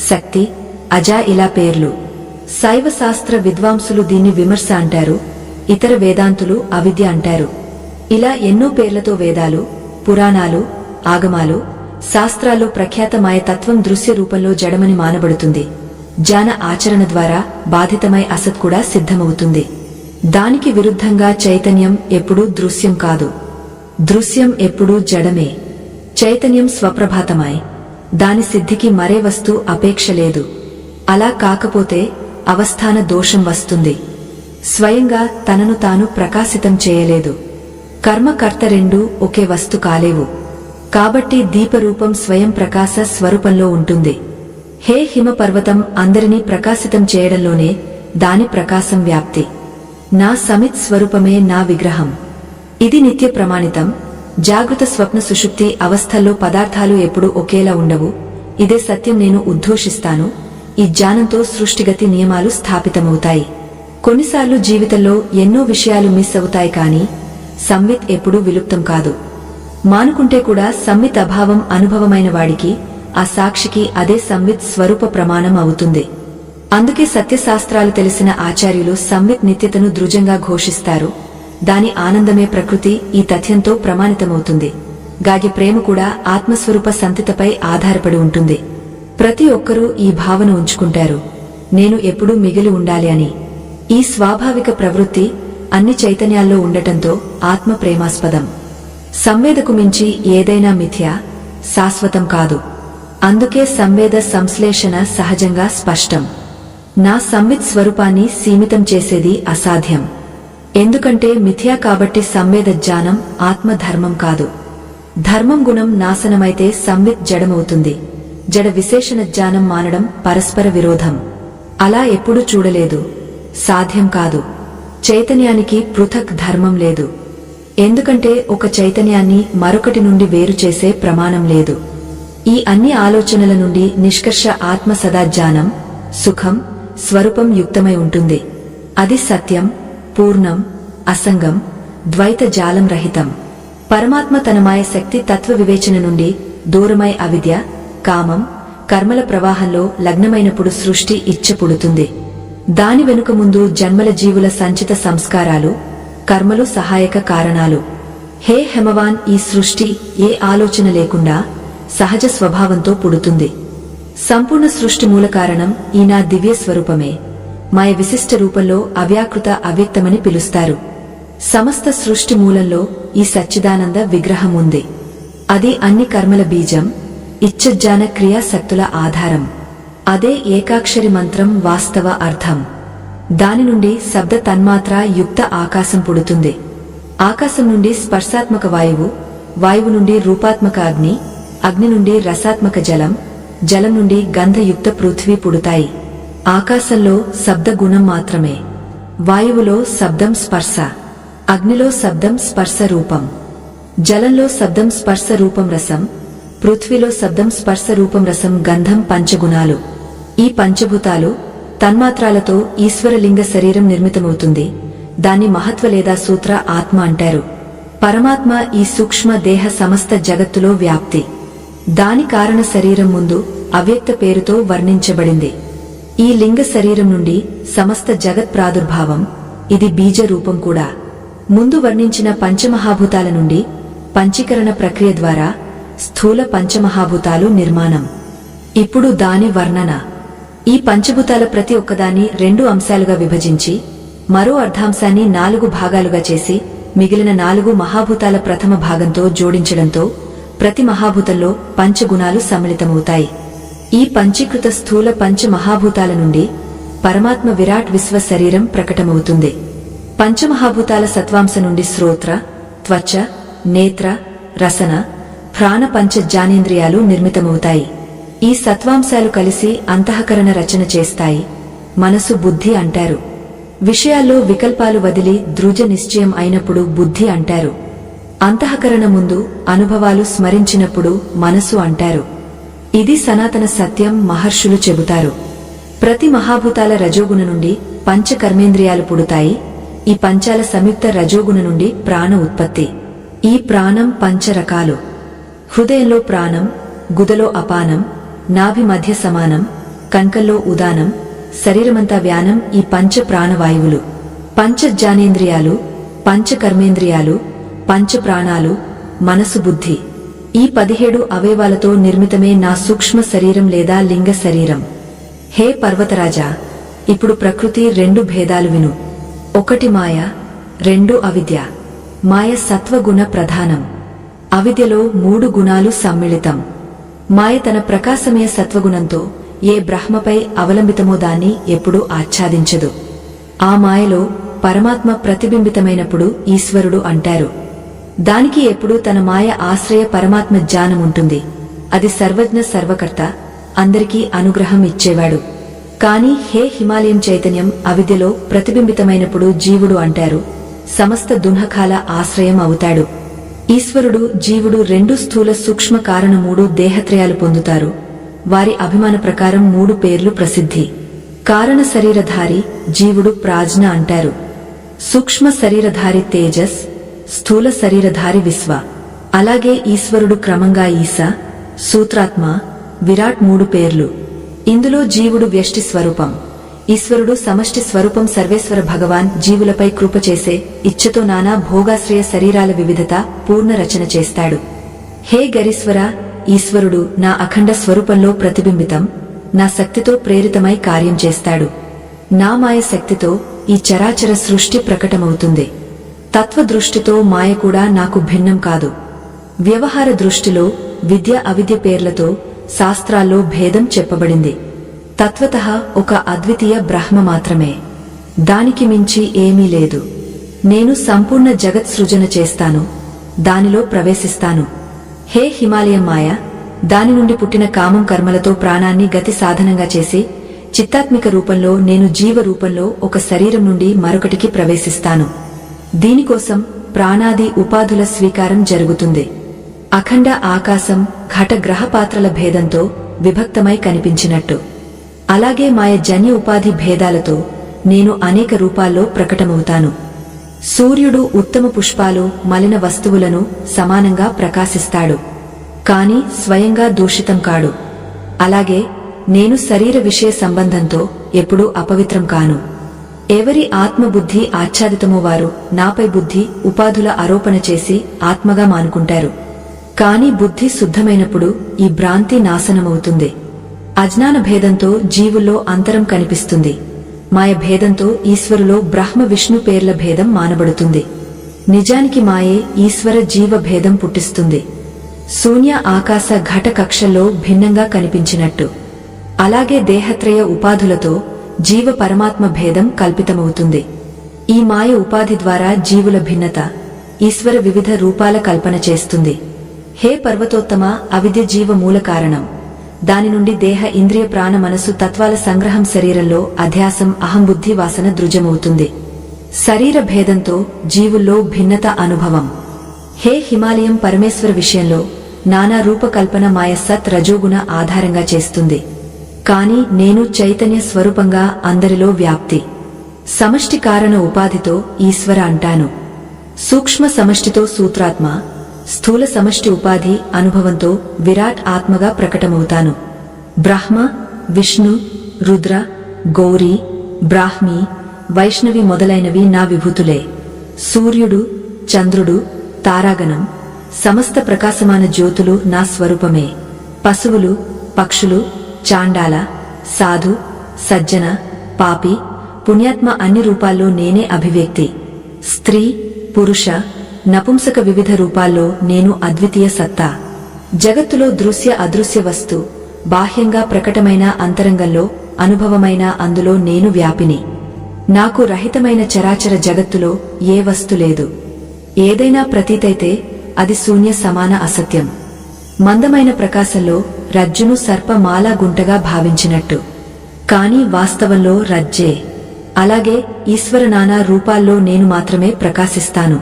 శక్తి, అజ ఇలా పేర్లు. శైవ శాస్త్ర విద్వాంసులు దీన్ని విమర్శ అంటారు. ఇతర వేదాంతులు అవిద్య అంటారు. ఇలా ఎన్నో పేర్లతో వేదాలు, పురాణాలు, ఆగమాలు, శాస్త్రాల్లో ప్రఖ్యాత మాయతత్వం దృశ్య రూపంలో జడమని మానబడుతుంది. జ్ఞాన ఆచరణ ద్వారా బాధితమై అసత్ కూడా సిద్ధమవుతుంది. దానికి విరుద్ధంగా చైతన్యం ఎప్పుడూ దృశ్యం కాదు. దృశ్యం ఎప్పుడూ జడమే. చైతన్యం స్వప్రభాతమై దాని సిద్ధికి మరే వస్తు అపేక్ష లేదు. అలా కాకపోతే అవస్థాన దోషం వస్తుంది. స్వయంగా తనను తాను ప్రకాశితం చేయలేదు. కర్మకర్త రెండూ ఒకే వస్తు కాలేవు. కాబట్టి దీపరూపం స్వయం ప్రకాశ స్వరూపంలో ఉంటుంది. హే హిమపర్వతం, అందరినీ ప్రకాశితం చేయడంలోనే దాని ప్రకాశం వ్యాప్తి. నా సమిత్ స్వరూపమే నా విగ్రహం. ఇది నిత్య ప్రమాణితం. జాగృత స్వప్న సుషుప్తి అవస్థల్లో పదార్థాలు ఎప్పుడూ ఒకేలా ఉండవు. ఇదే సత్యం నేను ఉద్ఘోషిస్తాను. ఈ జ్ఞానంతో సృష్టిగతి నియమాలు స్థాపితమవుతాయి. కొన్నిసార్లు జీవితంలో ఎన్నో విషయాలు మిస్ అవుతాయి, కానీ సంవిత్ ఎప్పుడూ విలుప్తం కాదు. మానుకుంటే కూడా సంవిత్ అభావం అనుభవమైన వాడికి, ఆ సాక్షికి అదే సంవిత్ స్వరూప ప్రమాణం అవుతుంది. అందుకే సత్యశాస్త్రాలు తెలిసిన ఆచార్యులు సంవిత్ నిత్యతను దృఢంగా ఘోషిస్తారు. దాని ఆనందమే ప్రకృతి ఈ తథ్యంతో ప్రమాణితమవుతుంది. గాగి ప్రేమ కూడా ఆత్మస్వరూప సంతితపై ఆధారపడి ఉంటుంది. ప్రతి ఒక్కరూ ఈ భావన ఉంచుకుంటారు, నేను ఎప్పుడూ మిగిలి ఉండాలి అని. ఈ స్వాభావిక ప్రవృత్తి అన్ని చైతన్యాల్లో ఉండటంతో ఆత్మ ప్రేమాస్పదం. సంవేదకు మించి ఏదైనా మిథ్య, శాశ్వతం కాదు. అందుకే సంవేద సంశ్లేషణ సహజంగా స్పష్టం. నా సంవిత్ స్వరూపాన్ని సీమితం చేసేది అసాధ్యం. ఎందుకంటే మిథ్యా కాబట్టి సంవేద జ్ఞానం ఆత్మధర్మం కాదు. ధర్మం గుణం నాశనమైతే సంవిత్ జడమవుతుంది. జడ విశేషణ జ్ఞానం మానడం పరస్పర విరోధం. అలా ఎప్పుడూ చూడలేదు, సాధ్యం కాదు. చైతన్యానికి పృథక్ ధర్మం లేదు. ఎందుకంటే ఒక చైతన్యాన్ని మరొకటి నుండి వేరు చేసే ప్రమాణం లేదు. ఈ అన్ని ఆలోచనల నుండి నిష్కర్ష ఆత్మ సదా జ్ఞానం, సుఖం, స్వరూపం యుక్తమై ఉంటుంది. అది సత్యం, పూర్ణం, అసంగం, ద్వైత జాలం రహితం. పరమాత్మ తన మాయ శక్తి తత్వ వివేచన నుండి దూరమై అవిద్య, కామం, కర్మల ప్రవాహంలో లగ్నమైనప్పుడు సృష్టి ఇచ్చ పుడుతుంది. దాని వెనుక ముందు జన్మల జీవుల సంచిత సంస్కారాలు, కర్మలు సహాయక కారణాలు. హే హేమవాన్, ఈ సృష్టి ఏ ఆలోచన లేకుండా సహజ స్వభావంతో పుడుతుంది. సంపూర్ణ సృష్టి మూల కారణం ఈ నా దివ్య స్వరూపమే. మాయ విశిష్ట రూపంలో అవ్యాకృత అవ్యక్తమని పిలుస్తారు. సమస్త సృష్టి మూలంలో ఈ సచ్చిదానంద విగ్రహం ఉంది. అది అన్ని కర్మల బీజం, ఇచ్చజ్ఞాన క్రియాశక్తుల ఆధారం. అదే ఏకాక్షరి మంత్రం వాస్తవ అర్థం. దాని నుండి శబ్ద తన్మాత్ర యుక్త ఆకాశం పుడుతుంది. ఆకాశం నుండి స్పర్శాత్మక వాయువు, వాయువు నుండి రూపాత్మక అగ్ని, అగ్ని నుండి రసాత్మక జలం, జలం నుండి గంధయుక్త పృథ్వీ పుడతాయి. ఆకాశంలో శబ్ద గుణం మాత్రమే, వాయువులో శబ్దం స్పర్శ, అగ్నిలో శబ్దం స్పర్శ రూపం, జలంలో శబ్దం స్పర్శ రూపం రసం, పృథ్వీలో శబ్దం స్పర్శ రూపం రసం గంధం పంచగుణాలు. ఈ పంచభూతాలు తన్మాత్రాలతో ఈశ్వరలింగ శరీరం నిర్మితమవుతుంది. దాన్ని మహత్వ లేదా సూత్ర ఆత్మ అంటారు. పరమాత్మ ఈ సూక్ష్మ దేహ సమస్త జగత్తులో వ్యాప్తి. దాని కారణ శరీరం ముందు అవ్యక్త పేరుతో వర్ణించబడింది. ఈ లింగ శరీరం నుండి సమస్త జగత్ ప్రాదుర్భావం. ఇది బీజ రూపం కూడా. ముందు వర్ణించిన పంచమహాభూతాల నుండి పంచీకరణ ప్రక్రియ ద్వారా స్థూల పంచమహాభూతాలు నిర్మాణం. ఇప్పుడు దాని వర్ణన. ఈ పంచభూతాల ప్రతి ఒక్కదాన్ని 2 అంశాలుగా విభజించి మరో అర్ధాంశాన్ని 4 భాగాలుగా చేసి మిగిలిన 4 మహాభూతాల ప్రథమ భాగంతో జోడించడంతో ప్రతి మహాభూతంలో పంచగుణాలు సమ్మిళితమవుతాయి. ఈ పంచీకృత స్థూల పంచ మహాభూతాల నుండి పరమాత్మ విరాట్ విశ్వ శరీరం ప్రకటమవుతుంది. పంచమహాభూతాల సత్వాంశ నుండి శ్రోత్ర, త్వచ, నేత్ర, రసన, ప్రాణ పంచ జ్ఞానేంద్రియాలు నిర్మితమవుతాయి. ఈ సత్వాంశాలు కలిసి అంతఃకరణ రచన చేస్తాయి. మనసు బుద్ధి అంటారు. విషయాల్లో వికల్పాలు వదిలి దృఢ నిశ్చయం అయినప్పుడు బుద్ధి అంటారు. అంతఃకరణ ముందు అనుభవాలు స్మరించినప్పుడు మనసు అంటారు. ఇది సనాతన సత్యం మహర్షులు చెబుతారు. ప్రతి మహాభూతాల రజోగుణ నుండి పంచ కర్మేంద్రియాలు పుడతాయి. ఈ పంచాల సంయుక్త రజోగుణ నుండి ప్రాణ ఉత్పత్తి. ఈ ప్రాణం 5 రకాలు. హృదయంలో ప్రాణం, గుదలో అపానం, నాభి మధ్య సమానం, కంకల్లో ఉదానం, శరీరమంతా వ్యానం. ఈ పంచ ప్రాణవాయువులు. పంచ జ్ఞానేంద్రియాలు, పంచ కర్మేంద్రియాలు, పంచ ప్రాణాలు, మనసు బుద్ధి. ఈ 17 అవయవాలతో నిర్మితమే నా సూక్ష్మ శరీరం లేదా లింగ శరీరం. హే పర్వతరాజా, ఇప్పుడు ప్రకృతి 2 భేదాలు విను. 1 మాయ, 2 అవిద్య. మాయ సత్వగుణ ప్రధానం. అవిద్యలో 3 గుణాలు సమ్మిళితం. మాయ తన ప్రకాశమయ సత్వగుణంతో ఏ బ్రహ్మపై అవలంబితమో దాన్ని ఎప్పుడూ ఆచ్ఛాదించదు. ఆ మాయలో పరమాత్మ ప్రతిబింబితమైనప్పుడు ఈశ్వరుడు అంటారు. దానికి ఎప్పుడూ తన మాయ ఆశ్రయ పరమాత్మ జ్ఞానముంటుంది. అది సర్వజ్ఞ సర్వకర్త, అందరికీ అనుగ్రహం ఇచ్చేవాడు. కాని హే హిమాలయం చైతన్యం అవిద్యలో ప్రతిబింబితమైనప్పుడు జీవుడు అంటారు. సమస్త దున్హకాల ఆశ్రయం అవుతాడు. ఈశ్వరుడు, జీవుడు 2 స్థూల సూక్ష్మ కారణ 3 దేహత్రయాలు పొందుతారు. వారి అభిమాన ప్రకారం 3 పేర్లు ప్రసిద్ధి. కారణ శరీరధారి జీవుడు ప్రాజ్ఞ అంటారు. సూక్ష్మ శరీరధారి తేజస్, స్థూల శరీరధారి విశ్వ. అలాగే ఈశ్వరుడు క్రమంగా ఈశ, సూత్రాత్మ, విరాట్ 3 పేర్లు. ఇందులో జీవుడు వ్యష్టి స్వరూపం, ఈశ్వరుడు సమష్టి స్వరూపం. సర్వేశ్వర భగవాన్ జీవులపై కృప చేసే ఇచ్ఛతో నానా భోగాశ్రయ శరీరాల వివిధత పూర్ణ రచన చేస్తాడు. హే గరీశ్వర, ఈశ్వరుడు నా అఖండ స్వరూపంలో ప్రతిబింబితం, నా శక్తితో ప్రేరితమై కార్యం చేస్తాడు. నా మాయ శక్తితో ఈ చరాచర సృష్టి ప్రకటమవుతుంది. తత్వదృష్టితో మాయ కూడా నాకు భిన్నం కాదు. వ్యవహార దృష్టిలో విద్య అవిద్య పేర్లతో శాస్త్రాల్లో భేదం చెప్పబడింది. తత్వతః ఒక అద్వితీయ బ్రహ్మ మాత్రమే. దానికి మించి ఏమీ లేదు. నేను సంపూర్ణ జగత్ సృజన చేస్తాను, దానిలో ప్రవేశిస్తాను. హే హిమాలయం మాయ, దాని నుండి పుట్టిన కామం కర్మలతో ప్రాణాన్ని గతి సాధనంగా చేసి చిత్తాత్మిక రూపంలో నేను జీవ రూపంలో ఒక శరీరం నుండి మరొకటికి ప్రవేశిస్తాను. దీనికోసం ప్రాణాది ఉపాధుల స్వీకారం జరుగుతుంది. అఖండ ఆకాశం ఘట గ్రహపాత్రల భేదంతో విభక్తమై కనిపించినట్టు అలాగే మాయ జన్య ఉపాధి భేదాలతో నేను అనేక రూపాల్లో ప్రకటమవుతాను. సూర్యుడు ఉత్తమ పుష్పాలు మలిన వస్తువులను సమానంగా ప్రకాశిస్తాడు, కాని స్వయంగా దూషితం కాడు. అలాగే నేను శరీర విషయ సంబంధంతో ఎప్పుడూ అపవిత్రం కాను. ఎవరి ఆత్మబుద్ధి ఆచ్ఛాదితమో వారు నాపై బుద్ధి ఉపాధుల ఆరోపణ చేసి ఆత్మగా మానుకుంటారు. కాని బుద్ధి శుద్ధమైనప్పుడు ఈ భ్రాంతి నాశనమవుతుంది. అజ్ఞాన భేదంతో జీవుల్లో అంతరం కనిపిస్తుంది. మాయ భేదంతో ఈశ్వరులో బ్రహ్మ విష్ణు పేర్ల భేదం మానబడుతుంది. నిజానికి మాయే ఈశ్వర జీవ భేదం పుట్టిస్తుంది. శూన్య ఆకాశ ఘట కక్షల్లో భిన్నంగా కనిపించినట్టు అలాగే దేహత్రయ ఉపాధులతో జీవ పరమాత్మ భేదం కల్పితమవుతుంది. ఈ మాయ ఉపాధి ద్వారా జీవుల భిన్నత ఈశ్వర వివిధ రూపాల కల్పన చేస్తుంది. హే పర్వతోత్తమ, అవిద్య జీవ మూల కారణం. దాని నుండి దేహ ఇంద్రియ ప్రాణ మనసు తత్వాల సంగ్రహం, శరీరంలో అధ్యాసం అహంబుద్ధి వాసన దృజమవుతుంది. శరీర భేదంతో జీవుల్లో భిన్నత అనుభవం. హే హిమాలయం, పరమేశ్వర విషయంలో నానా రూపకల్పన మాయ సత్ రజోగుణ ఆధారంగా చేస్తుంది. కాని నేను చైతన్య స్వరూపంగా అందరిలో వ్యాప్తి. సమష్టి కారణ ఉపాధితో ఈశ్వర అంటాను. సూక్ష్మ సమష్టితో సూత్రాత్మ, స్థూల సమష్టి ఉపాధి అనుభవంతో విరాట్ ఆత్మగా ప్రకటమవుతాను. బ్రహ్మ, విష్ణు, రుద్ర, గౌరీ, బ్రాహ్మి, వైష్ణవి మొదలైనవి నా విభూతులే. సూర్యుడు, చంద్రుడు, తారాగణం, సమస్త ప్రకాశమాన జ్యోతులు నా స్వరూపమే. పశువులు, పక్షులు, చాండాల, సాధు, సజ్జన, పాపి, పుణ్యాత్మ అన్ని రూపాల్లో నేనే అభివ్యక్తి. స్త్రీ, పురుష, నపుంసక వివిధ రూపాల్లో నేను అద్వితీయ సత్తా. జగత్తులో దృశ్య అదృశ్య వస్తు బాహ్యంగా ప్రకటమైన అంతరంగంలో అనుభవమైన అందులో నేను వ్యాపిని. నాకు రహితమైన చరాచర జగత్తులో ఏ వస్తు లేదు. ఏదైనా ప్రతీతైతే అది శూన్య సమాన అసత్యం. మందమైన ప్రకాశంలో రజ్జును సర్పమాలా గుంటగా భావించినట్టు, కాని వాస్తవంలో రజ్జే. అలాగే ఈశ్వర నానా రూపాల్లో నేను మాత్రమే ప్రకాశిస్తాను.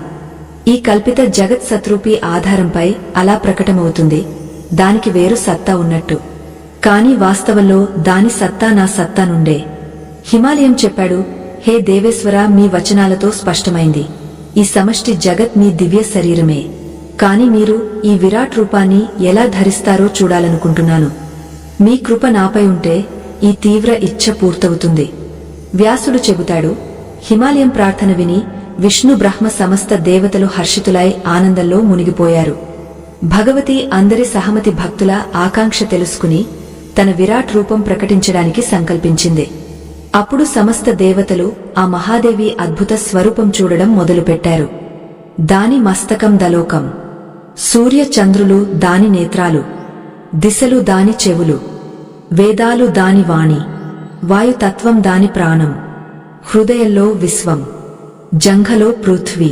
ఈ కల్పిత జగత్ సత్రూపీ ఆధారంపై అలా ప్రకటమవుతుంది. దానికి వేరు సత్తా ఉన్నట్టు, కాని వాస్తవంలో దాని సత్తా నా సత్తా నుండే. హిమాలయం చెప్పాడు, హే దేవేశ్వర, మీ వచనాలతో స్పష్టమైంది. ఈ సమష్టి జగత్ మీ దివ్య శరీరమే. కాని మీరు ఈ విరాట్ రూపాన్ని ఎలా ధరిస్తారో చూడాలనుకుంటున్నాను. మీ కృప నాపై ఉంటే ఈ తీవ్ర ఇచ్ఛ పూర్తవుతుంది. వ్యాసుడు చెబుతాడు, హిమాలయం ప్రార్థన విని విష్ణు బ్రహ్మ సమస్త దేవతలు హర్షితులై ఆనందంలో మునిగిపోయారు. భగవతి అందరి సహమతి భక్తుల ఆకాంక్ష తెలుసుకుని తన విరాట్ రూపం ప్రకటించడానికి సంకల్పించింది. అప్పుడు సమస్త దేవతలు ఆ మహాదేవి అద్భుత స్వరూపం చూడడం మొదలుపెట్టారు. దాని మస్తకం దలోకం, సూర్య చంద్రులు దాని నేత్రాలు, దిశలు దాని చెవులు, వేదాలు దాని వాణి, వాయుతత్వం దాని ప్రాణం, హృదయంలో విశ్వం, జంఘలో పృథ్వీ,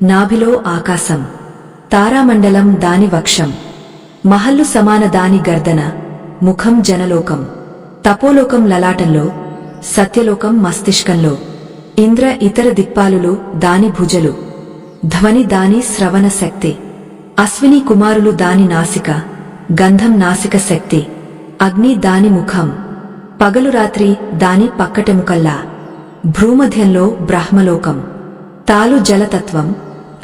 నాభిలో ఆకాశం, తారామండలం దాని వక్షం, మహల్లు సమాన దాని గర్దన, ముఖం జనలోకం, తపోలోకం లలాటంలో, సత్యలోకం మస్తిష్కంలో, ఇంద్ర ఇతర దిక్పాలులు దాని భుజలు, ధ్వని దాని శ్రవణ శక్తి, అశ్విని కుమారులు దాని నాసిక, గంధం నాసిక శక్తి, అగ్ని దాని ముఖం, పగలు రాత్రి దాని పక్కటెముకల్లా, భ్రూమధ్యంలో బ్రహ్మలోకం, తాలు జలతత్వం,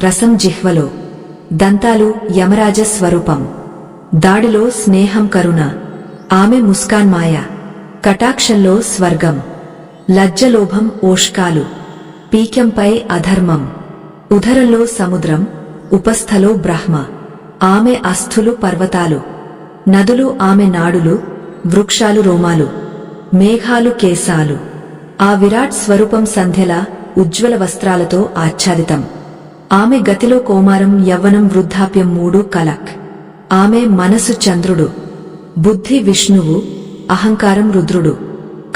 రసం జిహ్వలో, దంతాలు యమరాజ స్వరూపం, దాడిలో స్నేహం కరుణ, ఆమె ముస్కాన్ మాయ, కటాక్షంలో స్వర్గం, లజ్జలోభం ఓష్కాలు, పీక్యంపై అధర్మం, ఉదరంలో సముద్రం, ఉపస్థలో బ్రహ్మ, ఆమె అస్థులు పర్వతాలు, నదులు ఆమె నాడులు, వృక్షాలు రోమాలు, మేఘాలు కేశాలు. ఆ విరాట్ స్వరూపం సంధ్యల ఉజ్వల వస్త్రాలతో ఆచ్ఛాదితం. ఆమె గతిలో కోమారం యవ్వనం వృద్ధాప్యం మూడు కలక్. ఆమె మనసు చంద్రుడు, బుద్ధి విష్ణువు, అహంకారం రుద్రుడు,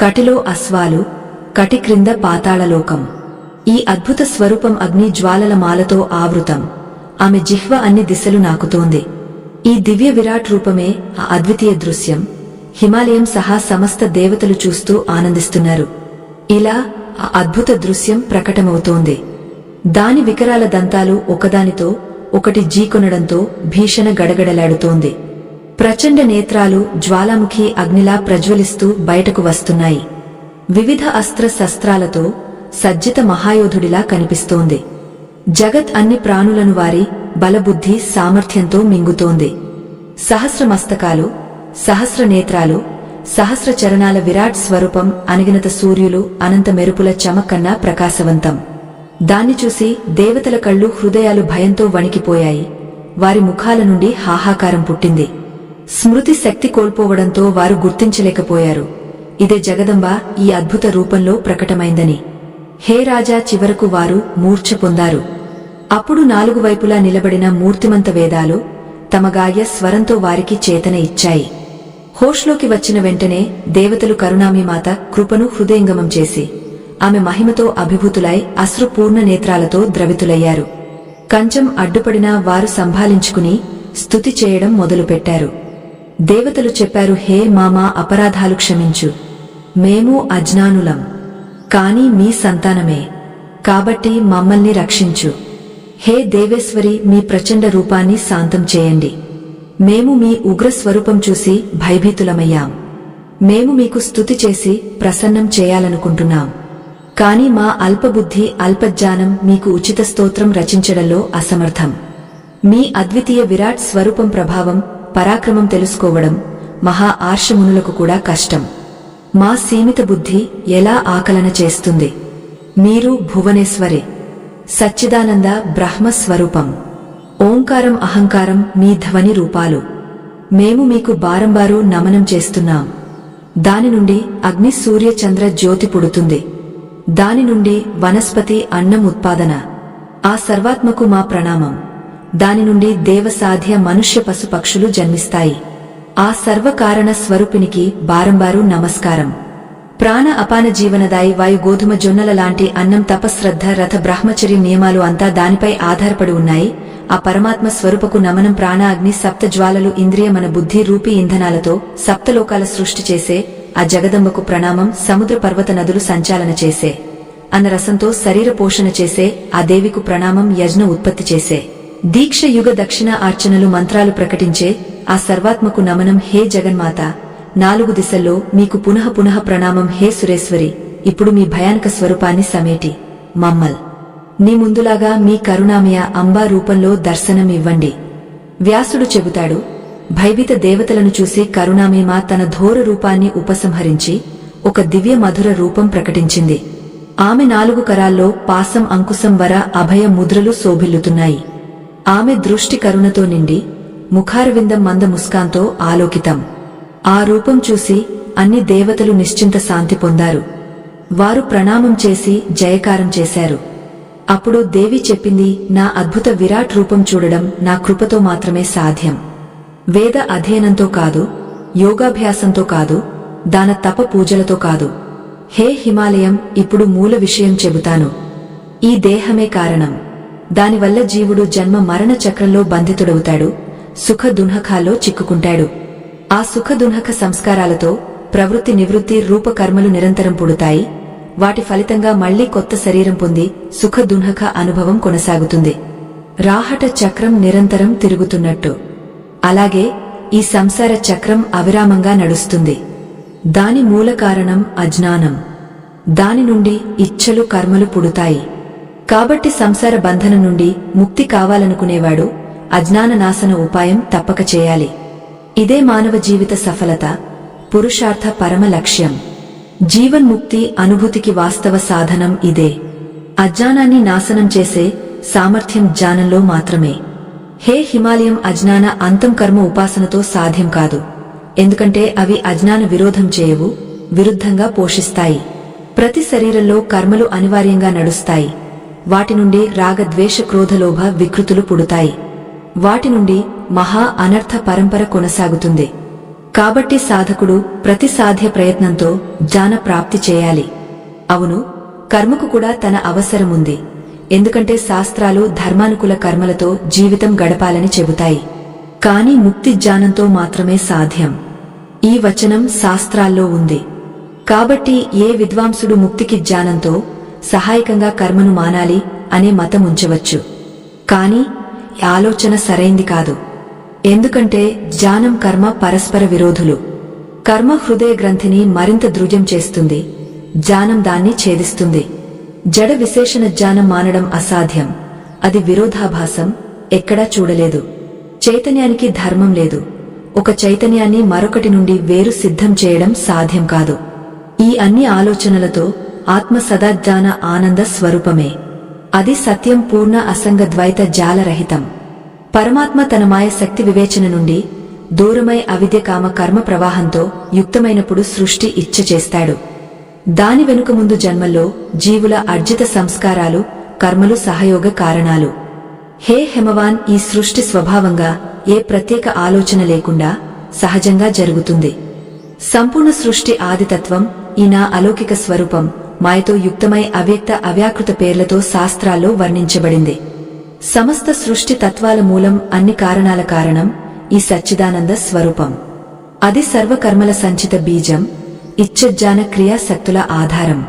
కటిలో అశ్వాలు, కటి క్రింద పాతాళలోకం. ఈ అద్భుత స్వరూపం అగ్ని జ్వాలల మాలతో ఆవృతం. ఆమె జిహ్వ అన్ని దిశలు నాకుతోంది. ఈ దివ్య విరాట్ రూపమే ఆ అద్వితీయ దృశ్యం. హిమాలయం సహా సమస్త దేవతలు చూస్తూ ఆనందిస్తున్నారు. ఇలా ఆ అద్భుత దృశ్యం ప్రకటమవుతోంది. దాని వికరాల దంతాలు ఒకదానితో ఒకటి జీకొనడంతో భీషణ గడగడలాడుతోంది. ప్రచండ నేత్రాలు జ్వాలాముఖి అగ్నిలా ప్రజ్వలిస్తూ బయటకు వస్తున్నాయి. వివిధ అస్త్ర శస్త్రాలతో సజ్జిత మహాయోధుడిలా కనిపిస్తోంది. జగత్ అన్ని ప్రాణులను వారి బలబుద్ధి సామర్థ్యంతో మింగుతోంది. సహస్ర మస్తకాలు, సహస్ర నేత్రాలు, సహస్ర చరణాల విరాట్ స్వరూపం అణిగినత సూర్యులు అనంత మెరుపుల చమకన్నా ప్రకాశవంతం. దాన్ని చూసి దేవతల కళ్ళు హృదయాలు భయంతో వణికిపోయాయి. వారి ముఖాల నుండి హాహాకారం పుట్టింది. స్మృతి శక్తి కోల్పోవడంతో వారు గుర్తించలేకపోయారు. ఇదే జగదంబ ఈ అద్భుత రూపంలో ప్రకటమైందని. హే రాజా, చివరకు వారు మూర్ఛ పొందారు. అప్పుడు నాలుగు వైపులా నిలబడిన మూర్తిమంత వేదాలు తమ గాయ స్వరంతో వారికి చేతన ఇచ్చాయి. హోష్లోకి వచ్చిన వెంటనే దేవతలు కరుణామీమాత కృపను హృదయంగమం చేసి ఆమె మహిమతో అభిభూతులై అశ్రుపూర్ణ నేత్రాలతో ద్రవితులయ్యారు. కంచం అడ్డుపడినా వారు సంభాళించుకుని స్తుతి చేయడం మొదలుపెట్టారు. దేవతలు చెప్పారు, హే మామా, అపరాధాలు క్షమించు. మేము అజ్ఞానులం, కాని మీ సంతానమే, కాబట్టి మమ్మల్ని రక్షించు. హే దేవేశ్వరి, మీ ప్రచండ రూపాన్ని శాంతం చేయండి. మేము మీ ఉగ్రస్వరూపం చూసి భయభీతులమయ్యాం. మేము మీకు స్తుతి చేసి ప్రసన్నం చేయాలనుకుంటున్నాం. కాని మా అల్పబుద్ధి అల్పజ్ఞానం మీకు ఉచిత స్తోత్రం రచించడంలో అసమర్థం. మీ అద్వితీయ విరాట్ స్వరూపం ప్రభావం పరాక్రమం తెలుసుకోవడం మహా ఆర్షమునులకు కూడా కష్టం. మా సీమిత బుద్ధి ఎలా ఆకలన చేస్తుంది. మీరు భువనేశ్వరి, సచ్చిదానంద బ్రహ్మస్వరూపం. ఓంకారం అహంకారం మీ ధ్వని రూపాలు. మేము మీకు బారంబారు నమనం చేస్తున్నాం. దాని నుండి అగ్ని సూర్య చంద్ర జ్యోతి పుడుతుంది. దాని నుండి వనస్పతి అన్నం ఉత్పాదన. ఆ సర్వాత్మకు మా ప్రణామం. దాని నుండి దేవసాధ్య మనుష్య పశు పక్షులు జన్మిస్తాయి. ఆ సర్వకారణ స్వరూపినికి బారంబారు నమస్కారం. ప్రాణ అపాన జీవనదాయి వాయు గోధుమ జొన్నల లాంటి అన్నం తపశ్రద్ధ రథ బ్రహ్మచర్య నియమాలు అంతా దానిపై ఆధారపడి ఉన్నాయి. ఆ పరమాత్మ స్వరూపకు నమనం. ప్రాణ అగ్ని సప్త జ్వాలలు ఇంద్రియ మన బుద్ధి రూపీ ఇంధనాలతో సప్తలోకాల సృష్టి చేసే ఆ జగదంబకు ప్రణామం. సముద్ర పర్వత నదులు సంచాలన చేసే అన్న రసంతో శరీర పోషణ చేసే ఆ దేవికు ప్రణామం. యజ్ఞ ఉత్పత్తి చేసే దీక్ష యుగ దక్షిణ ఆర్చనలు మంత్రాలు ప్రకటించే ఆ సర్వాత్మకు నమనం. హే జగన్మాత, నాలుగు దిశల్లో మీకు పునః పునః ప్రణామం. హే సురేశ్వరి, ఇప్పుడు మీ భయానక స్వరూపాన్ని సమేటి మమ్మల్ నీ ముందులాగా మీ కరుణామయ అంబా రూపంలో దర్శనం ఇవ్వండి. వ్యాసుడు చెబుతాడు, భయభీత దేవతలను చూసి కరుణామయమా తన ఘోర రూపాన్ని ఉపసంహరించి ఒక దివ్య మధుర రూపం ప్రకటించింది. ఆమె నాలుగు కరాల్లో పాసం అంకుశం వర అభయ ముద్రలు శోభిల్లుతున్నాయి. ఆమె దృష్టి కరుణతో నిండి ముఖారవిందం మంద ముస్కాంతో ఆలోకితం. ఆ రూపం చూసి అన్ని దేవతలు నిశ్చింత శాంతి పొందారు. వారు ప్రణామం చేసి జయకారం చేశారు. అప్పుడు దేవి చెప్పింది, నా అద్భుత విరాట్ రూపం చూడడం నా కృపతో మాత్రమే సాధ్యం. వేద అధ్యయనంతో కాదు, యోగాభ్యాసంతో కాదు, దాన తప పూజలతో కాదు. హే హిమాలయం, ఇప్పుడు మూల విషయం చెబుతాను. ఈ దేహమే కారణం. దానివల్ల జీవుడు జన్మ మరణ చక్రంలో బంధితుడవుతాడు, సుఖ దున్హకాల్లో చిక్కుకుంటాడు. ఆ సుఖ దున్హక సంస్కారాలతో ప్రవృత్తి నివృత్తి రూపకర్మలు నిరంతరం పుడతాయి. వాటి ఫలితంగా మళ్లీ కొత్త శరీరం పొంది సుఖ దున్హక అనుభవం కొనసాగుతుంది. రాహట చక్రం నిరంతరం తిరుగుతున్నట్టు. అలాగే ఈ సంసార చక్రం అవిరామంగా నడుస్తుంది. దాని మూల కారణం అజ్ఞానం. దాని నుండి ఇచ్ఛలు కర్మలు పుడతాయి. కాబట్టి సంసార బంధనం నుండి ముక్తి కావాలనుకునేవాడు అజ్ఞాన నాశన ఉపాయం తప్పక చేయాలి. ఇదే మానవ జీవిత సఫలత, పురుషార్థ పరమ లక్ష్యం. జీవన్ముక్తి అనుభూతికి వాస్తవ సాధనం ఇదే. అజ్ఞానాన్ని నాశనం చేసే సామర్థ్యం జ్ఞానంలో మాత్రమే. హే హిమాలయం, అజ్ఞాన అంతం కర్మ ఉపాసనతో సాధ్యం కాదు. ఎందుకంటే అవి అజ్ఞాన విరోధం చేయవు, విరుద్ధంగా పోషిస్తాయి. ప్రతి శరీరంలో కర్మలు అనివార్యంగా నడుస్తాయి. వాటి నుండి రాగ ద్వేష క్రోధలోభ వికృతులు పుడతాయి. వాటి నుండి మహా అనర్థ పరంపర కొనసాగుతుంది. కాబట్టి సాధకుడు ప్రతి సాధ్య ప్రయత్నంతో జ్ఞాన ప్రాప్తి చేయాలి. అవును, కర్మకు కూడా తన అవసరముంది. ఎందుకంటే శాస్త్రాలు ధర్మానుకూల కర్మలతో జీవితం గడపాలని చెబుతాయి. కాని ముక్తి జ్ఞానంతో మాత్రమే సాధ్యం. ఈ వచనం శాస్త్రాల్లో ఉంది. కాబట్టి ఏ విద్వాంసుడు ముక్తికి జ్ఞానంతో సహాయకంగా కర్మను మానాలి అనే మతం ఉంచవచ్చు. కాని ఆలోచన సరైంది కాదు. ఎందుకంటే జ్ఞానం కర్మ పరస్పర విరోధులు. కర్మ హృదయ గ్రంథిని మరింత దృఢం చేస్తుంది, జ్ఞానం దాన్ని ఛేదిస్తుంది. జడ విశేషణ జ్ఞానం మానడం అసాధ్యం. అది విరోధాభాసం, ఎక్కడా చూడలేదు. చైతన్యానికి ధర్మం లేదు. ఒక చైతన్యాన్ని మరొకటి నుండి వేరు సిద్ధం చేయడం సాధ్యం కాదు. ఈ అన్ని ఆలోచనలతో ఆత్మ సదా జ్ఞాన ఆనంద స్వరూపమే. అది సత్యం, పూర్ణ అసంగ ద్వైత జాలరహితం. పరమాత్మ తన మాయ శక్తి వివేచన నుండి దూరమై అవిద్య కామ కర్మ ప్రవాహంతో యుక్తమైనప్పుడు సృష్టి ఇచ్చ చేస్తాడు. దాని వెనుక ముందు జన్మల్లో జీవుల అర్జిత సంస్కారాలు కర్మలు సహయోగ కారణాలు. హే హేమవాన్, ఈ సృష్టి స్వభావంగా ఏ ప్రత్యేక ఆలోచన లేకుండా సహజంగా జరుగుతుంది. సంపూర్ణ సృష్టి ఆదితత్వం, ఈ నా అలౌకిక స్వరూపం మాయతో యుక్తమై అవ్యక్త అవ్యాకృత పేర్లతో శాస్త్రాల్లో వర్ణించబడింది. సమస్త సృష్టి తత్వాల మూలం, అన్ని కారణాల కారణం ఈ సచ్చిదానంద స్వరూపం. అది సర్వకర్మల సంచిత బీజం, ఇచ్చజ్ఞాన క్రియాశక్తుల ఆధారం.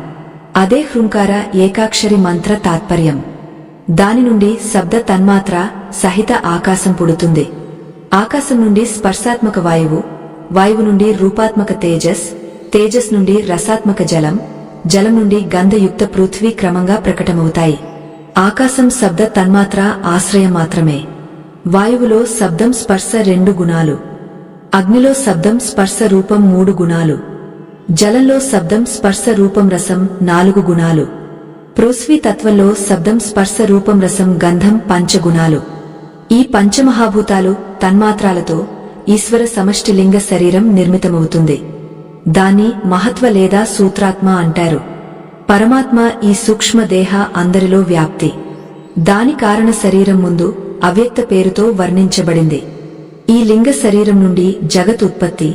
అదే హృంకార ఏకాక్షరి మంత్ర తాత్పర్యం. దాని నుండి శబ్ద తన్మాత్ర సహిత ఆకాశం పుడుతుంది. ఆకాశం నుండి స్పర్శాత్మక వాయువు, వాయువు నుండి రూపాత్మక తేజస్, తేజస్ నుండి రసాత్మక జలం, జలం నుండి గంధయుక్త పృథ్వీ క్రమంగా ప్రకటమవుతాయి. ఆకాశం శబ్ద తన్మాత్ర ఆశ్రయం మాత్రమే. వాయువులో శబ్దం స్పర్శ 2 గుణాలు, అగ్నిలో శబ్దం స్పర్శ రూపం 3 గుణాలు, జలంలో శబ్దం స్పర్శ రూపం రసం 4 గుణాలు, పృథ్వీ తత్వంలో శబ్దం స్పర్శ రూపం రసం గంధం 5 గుణాలు. ఈ పంచమహాభూతాలు తన్మాత్రాలతో ఈశ్వర సమష్టి లింగ శరీరం నిర్మితమవుతుంది. దాన్ని మహత్వ లేదా సూత్రాత్మ అంటారు. పరమాత్మ ఈ సూక్ష్మ దేహ అందరిలో వ్యాప్తి. దాని కారణ శరీరం ముందు అవ్యక్త పేరుతో వర్ణించబడింది. ఈ లింగ శరీరం నుండి జగత్ ఉత్పత్తి.